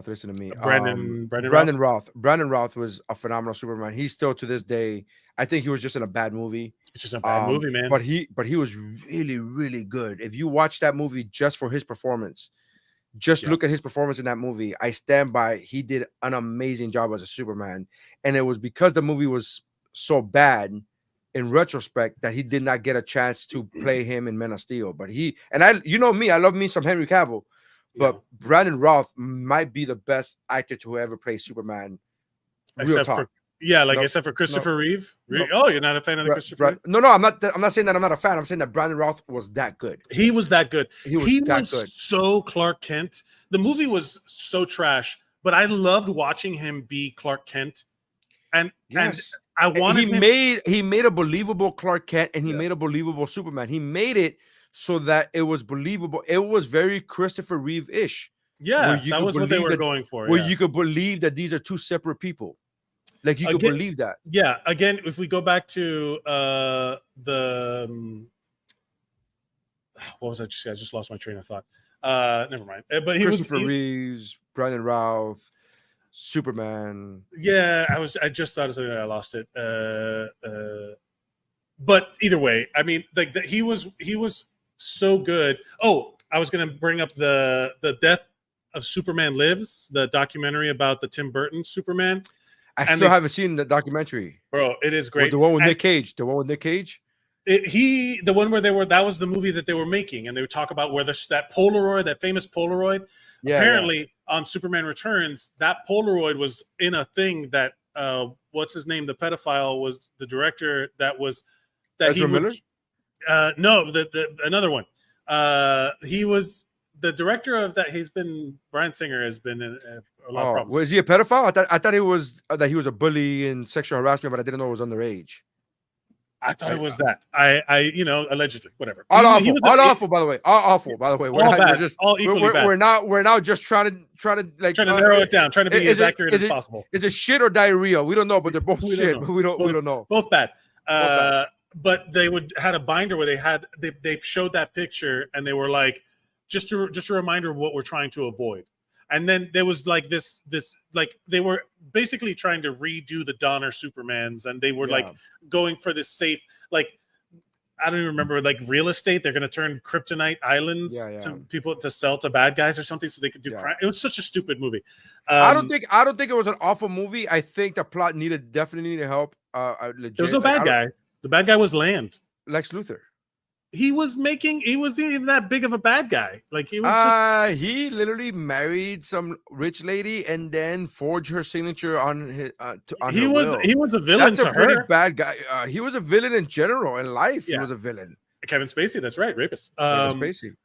listen to me. Brandon Roth. Brandon Roth was a phenomenal Superman. He's still to this day. I think he was just in a bad movie. It's just a bad movie, man. But he was really, really good. If you watch that movie just for his performance, look at his performance in that movie. I stand by. He did an amazing job as a Superman, and it was because the movie was so bad in retrospect that he did not get a chance to play him in Men of Steel. But I love me some Henry Cavill. But Brandon Roth might be the best actor to ever play Superman. Except for Christopher Reeve. Oh, you're not a fan of Christopher Reeve? No, I'm not saying that I'm not a fan. I'm saying that Brandon Roth was that good. He was that good. He was good. So Clark Kent. The movie was so trash, but I loved watching him be Clark Kent. And I wanted he made a believable Clark Kent, and he made a believable Superman. He made it so that it was believable. It was very Christopher Reeve-ish. Yeah, that was what they were going for. Where you could believe that these are two separate people. Like you could believe that. Yeah. Again, if we go back to what was I just saying? I just lost my train of thought. Never mind. But Christopher Reeves, Brandon Routh, Superman. Yeah, I just thought of something that I lost it. But either way, I mean, like he was so good. Oh, I was gonna bring up the Death of Superman Lives, the documentary about the Tim Burton Superman. I still haven't seen the documentary. Bro, it is great. The one with Nick Cage. The one with Nick Cage? The one where that was the movie that they were making, and they would talk about where that Polaroid, that famous Polaroid. Yeah, apparently on Superman Returns, that Polaroid was in a thing that what's his name, the pedophile, was the director that Ezra Miller? No, the another one. He was the director of that. Bryan Singer has been in a lot of problems. Was he a pedophile? I thought he was that he was a bully and sexual harassment, but I didn't know it was underage. I thought it was that. I allegedly, whatever. All awful, by the way. All awful, by the way. All equally bad. We're not just trying to narrow it down, trying to be as accurate as possible. Is it shit or diarrhea? We don't know, but they're both shit. But we don't know. Both bad. But they had a binder where they showed that picture and they were like, just a reminder of what we're trying to avoid. And then there was like this like they were basically trying to redo the Donner Supermans, and they were like going for this safe, like, I don't even remember, like real estate. They're going to turn Kryptonite islands to people to sell to bad guys or something, so they could do crime. It was such a stupid movie. I don't think it was an awful movie. I think the plot definitely needed help. Legit. There was no bad guy. The bad guy was Land. Lex Luthor. He wasn't even that big of a bad guy. Like he was he literally married some rich lady and then forged her signature on his he was a villain. That's a pretty bad guy. He was a villain in general in life. He was a villain. Kevin Spacey, that's right, rapist. Kevin Spacey.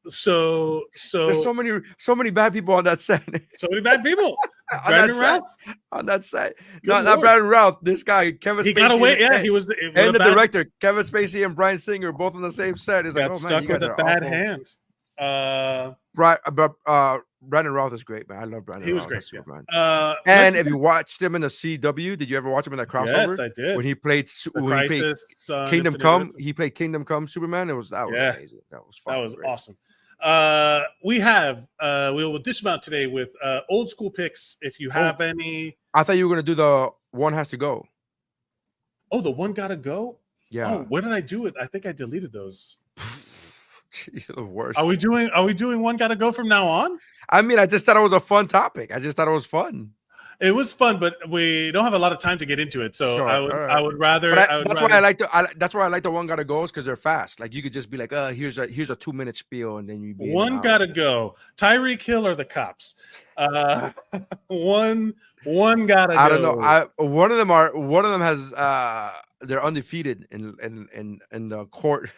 So there's so many bad people on that set. So many bad people. on that set. Not Brandon Routh. This guy, Kevin Spacey. He got away. Yeah, he was the director, Kevin Spacey and Bryan Singer, both on the same set. He's like, stuck with a bad hand. Brandon Routh is great, man. I love Brandon. He was Routh. great. And if you watched him in the CW, did you ever watch him in that crossover? Yes, I did. When he played Kingdom Come, he played Kingdom Come Superman. That was amazing. That was fun. That was awesome. We will dismount today with old school picks. If you have any, I thought you were gonna do the one has to go. Oh, the one gotta go. Yeah. Oh, where did I do it? I think I deleted those. You're the worst. Are we doing one gotta go from now on? I mean, I just thought it was a fun topic. I just thought it was fun. It was fun, but we don't have a lot of time to get into it. So sure, I would rather. That's why I like the one gotta goes, because they're fast. Like you could just be like, here's a 2-minute spiel, and then you be one gotta go. Tyreek Hill or the cops? One gotta go. I don't know. One of them has they're undefeated in the court.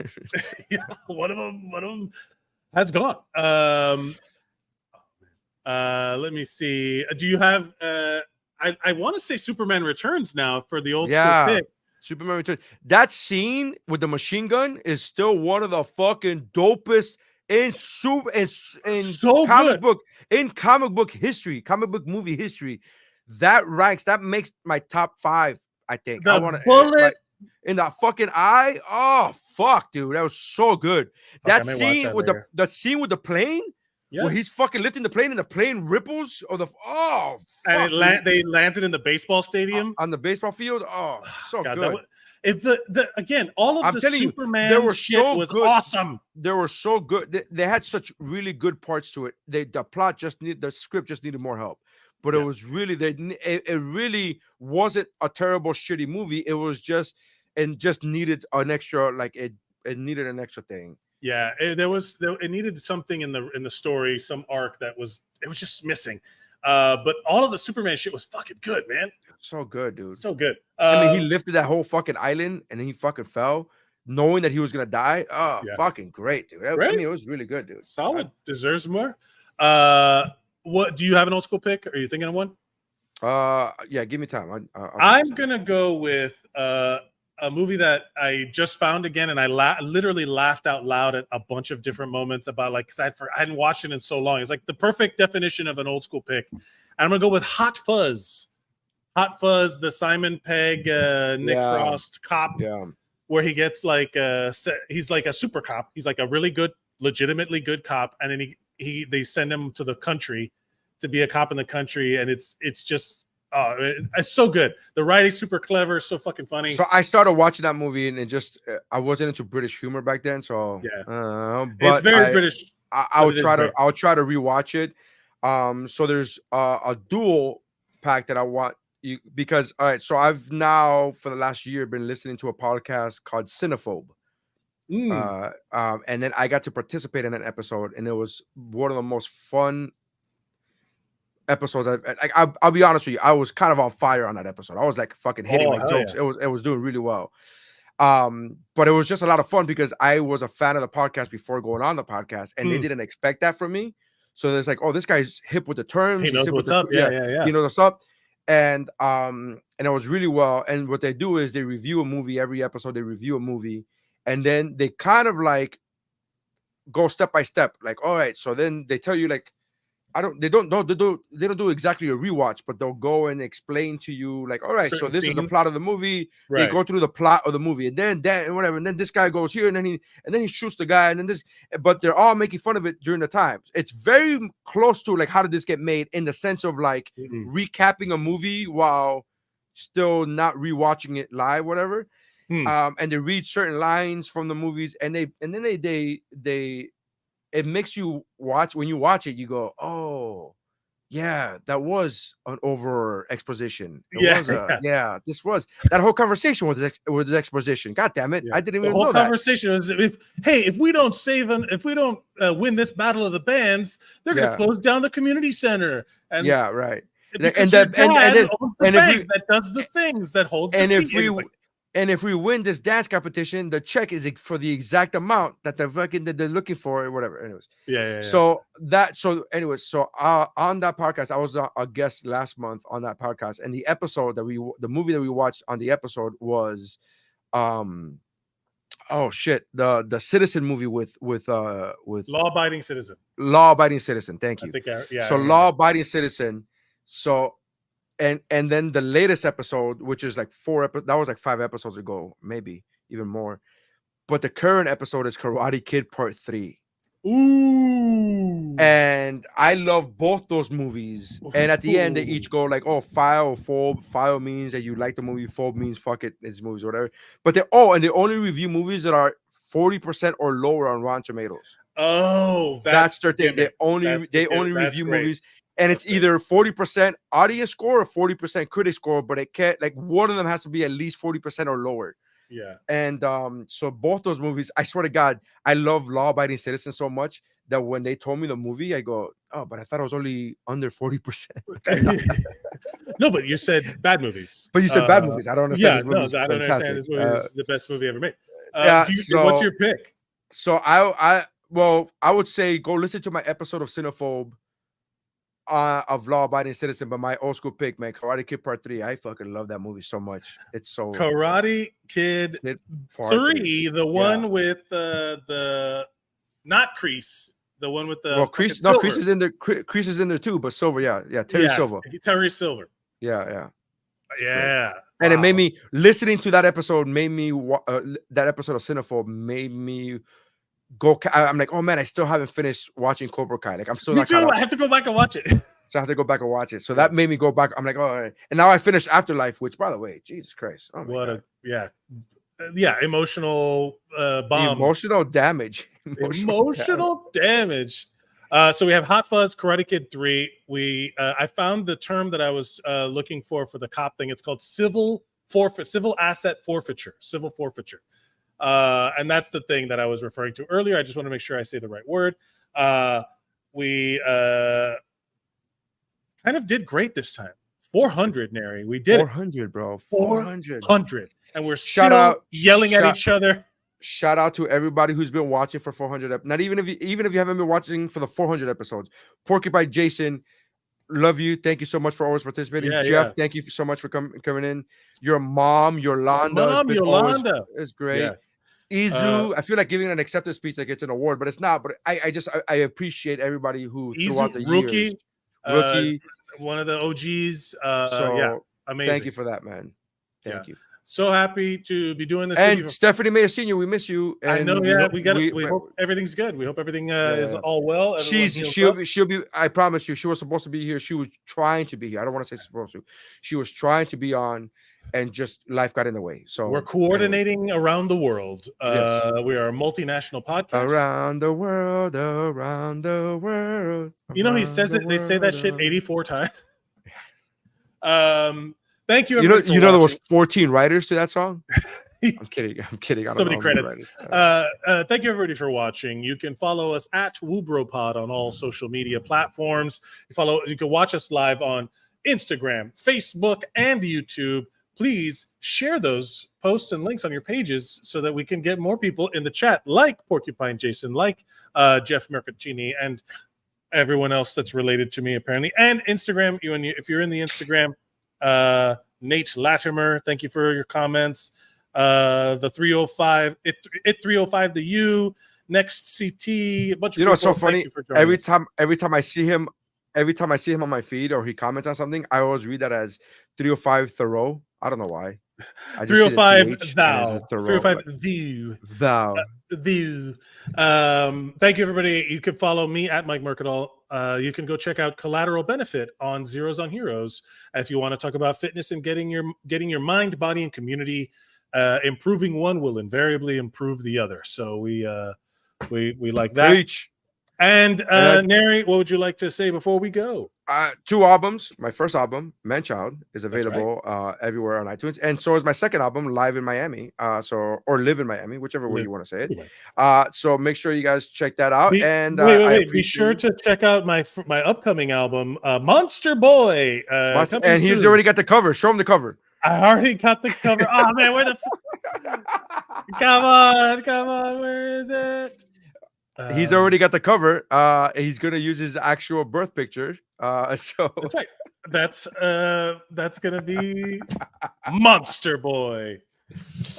Yeah, one of them has gone. Let me see. Do you have I want to say Superman Returns now for the old school pick. Superman Returns. That scene with the machine gun is still one of the fucking dopest in comic book history, comic book movie history. That makes my top 5, I think. Bullet in that fucking eye. Oh fuck, dude. That was so good. That scene with the scene with the plane. Yeah. Where he's fucking lifting the plane and the plane ripples, and they landed in the baseball stadium on the baseball field. Oh, so God, good. All of the Superman was awesome. They were so good. They had such really good parts to it. The script just needed more help. But it was really it really wasn't a terrible shitty movie. It was just needed an extra, like it needed an extra thing. Yeah, it needed something in the story, some arc it was just missing. But all of the Superman shit was fucking good, man. So good, dude. So good. I mean, he lifted that whole fucking island and then he fucking fell, knowing that he was gonna die. Oh, fucking great, dude. I mean, it was really good, dude. Solid. Deserves more. What do you have an old school pick? Are you thinking of one? Yeah, give me time. I'm gonna go with a movie that I just found again, and I literally laughed out loud at a bunch of different moments about, like, because I hadn't watched it in so long. It's like the perfect definition of an old school pick. And I'm gonna go with Hot Fuzz. Hot Fuzz, the Simon Pegg, Nick Frost cop, where he gets like he's like a super cop. He's like a really good, legitimately good cop, and then they send him to the country to be a cop in the country, and it's just. Oh, it's so good. The writing's super clever, so fucking funny. So I started watching that movie, and it just I wasn't into British humor back then. So but it's very British. I'll try to rewatch it. So there's a dual pack that I want you, because all right. So I've now for the last year been listening to a podcast called Cinephobe. And then I got to participate in an episode, and it was one of the most fun episodes. I'll be honest with you, I was kind of on fire on that episode. I was like fucking hitting my hell jokes. yeah. It was doing really well. But it was just a lot of fun because I was a fan of the podcast before going on the podcast, and they didn't expect that from me. So there's like, oh, this guy's hip with the terms. He knows hip what's with up. Yeah. He knows what's up. And it was really well. And what they do is they review a movie every episode. They review a movie, and then they kind of like go step by step. Like, all right, so then they tell you like, they don't do exactly a rewatch, but they'll go and explain to you like, all right, Certain so this scenes. is the plot of the movie. Right. They go through the plot of the movie, and then that and whatever, and then this guy goes here, and then he shoots the guy, and then this, but they're all making fun of it during the time. It's very close to like how did this get made in the sense of like recapping a movie while still not rewatching it live, whatever. And they read certain lines from the movies, and they it makes you watch. When you watch it, you go, oh yeah, that was an over exposition. This was that whole conversation with exposition. God damn it, I didn't even know that. The whole conversation was, if we don't win this battle of the bands, they're gonna close down the community center. And right. And that does the things that holds. And if we win this dance competition, the check is for the exact amount that they're looking for, or whatever. Anyways, So on that podcast, I was a guest last month on that podcast, and the movie that we watched on the episode was, the Citizen movie with Law-Abiding Citizen. Law-Abiding Citizen. Thank you. Law-Abiding Citizen. So. And then the latest episode, which is like that was like 5 episodes ago, maybe even more. But the current episode is Karate Kid Part 3. Ooh. And I love both those movies. And at the end, they each go like, oh, file, phobe. File means that you like the movie. Phobe means fuck it, it's movies, whatever. But they only review movies that are 40% or lower on Rotten Tomatoes. Oh, that's their thing. They only review movies. And it's either 40% audience score or 40% critic score, but it can't, like, one of them has to be at least 40% or lower. Yeah. And so both those movies, I swear to God, I love Law-Abiding Citizen so much that when they told me the movie, I go, oh, but I thought it was only under 40%. No, but you said bad movies. But you said bad movies. I don't understand. I don't understand. This movie is the best movie ever made. What's your pick? So I would say go listen to my episode of Cinephobe. Of Law-Abiding Citizen, but my old school pick, man, Karate Kid Part 3. I fucking love that movie so much. It's so Karate Kid Part 3, the one with the not Crease, the one with the Crease. No, Crease is in there. Crease is in there too, but Silver, Terry Silver. Terry Silver. Yeah. Wow. And it made me listening to that episode. That episode of Cinephobe made me. I'm like, oh man, I still haven't finished watching Cobra Kai. Like, I'm still not caught up. I have to go back and watch it. So I have to go back and watch it. So that made me go back. I'm like, oh, all right. And now I finished Afterlife, which, by the way, Jesus Christ, oh my God. Emotional bombs. Emotional damage. Emotional damage. So we have Hot Fuzz, Karate Kid 3. I found the term that I was looking for the cop thing. It's called civil asset forfeiture. Civil forfeiture. And that's the thing that I was referring to earlier. I just want to make sure I say the right word. We kind of did great this time. 400, Nery. We did 400, bro. 400. And we're still yelling at each other. Shout out to everybody who's been watching for 400. Not even if you haven't been watching for the 400 episodes. Porcupine Jason, love you. Thank you so much for always participating. Jeff, thank you so much for coming in. Your mom, Yolanda. Yolanda. It's great. Yeah. Izu, I feel like giving an acceptance speech like it's an award, but it's not. But I appreciate everybody who throughout the years. Rookie, one of the OGs. Amazing. Thank you for that, man. Thank you. So happy to be doing this. And Stephanie Mayer Senior, we miss you. And I know. We hope everything's good. We hope everything is all well. She'll be. I promise you, she was supposed to be here. She was trying to be here. I don't want to say supposed to. She was trying to be on. And just life got in the way. So we're coordinating around the world. Yes. We are a multinational podcast. Around the world. You know, he says it. They say that shit 84 times. Thank you. You know there was 14 writers to that song. I'm kidding. I don't So many know. credits. Thank you everybody for watching. You can follow us at WuBroPod on all social media platforms. You can watch us live on Instagram, Facebook, and YouTube. Please share those posts and links on your pages so that we can get more people in the chat, like Porcupine Jason, like Jeff Mercatini, and everyone else that's related to me apparently. And Instagram, if you're in the Instagram, Nate Latimer, thank you for your comments. The 305, it 305 the U, next CT, a bunch of It's so funny. Every us. time I see him on my feed or he comments on something, I always read that as 305 Thoreau. I don't know why. I just 305 thou. Thoreau. 305 thou. Thou. Thank you, everybody. You can follow me at Mike Mercadal. You can go check out Collateral Benefit on Zeros on Heroes if you want to talk about fitness and getting your mind, body, and community. Improving one will invariably improve the other. So we like that. Preach. And Nery, what would you like to say before we go? 2 albums. My first album, Man Child, is available everywhere on iTunes, and so is my second album, Live in Miami. Or Live in Miami, whichever way you want to say it. So make sure you guys check that out. Wait. Be sure to check out my upcoming album, Monster Boy. And he's already got the cover. Show him the cover. I already got the cover. Oh man, where the? Come on, where is it? He's already got the cover. He's gonna use his actual birth picture. So that's right. That's gonna be Monster Boy.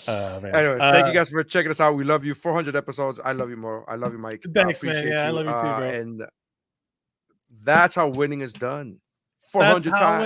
Man. Anyways, thank you guys for checking us out. We love you. 400 episodes. I love you more. I love you, Mike. Thanks, man. Yeah, I love you too, bro. And that's how winning is done. 400 times.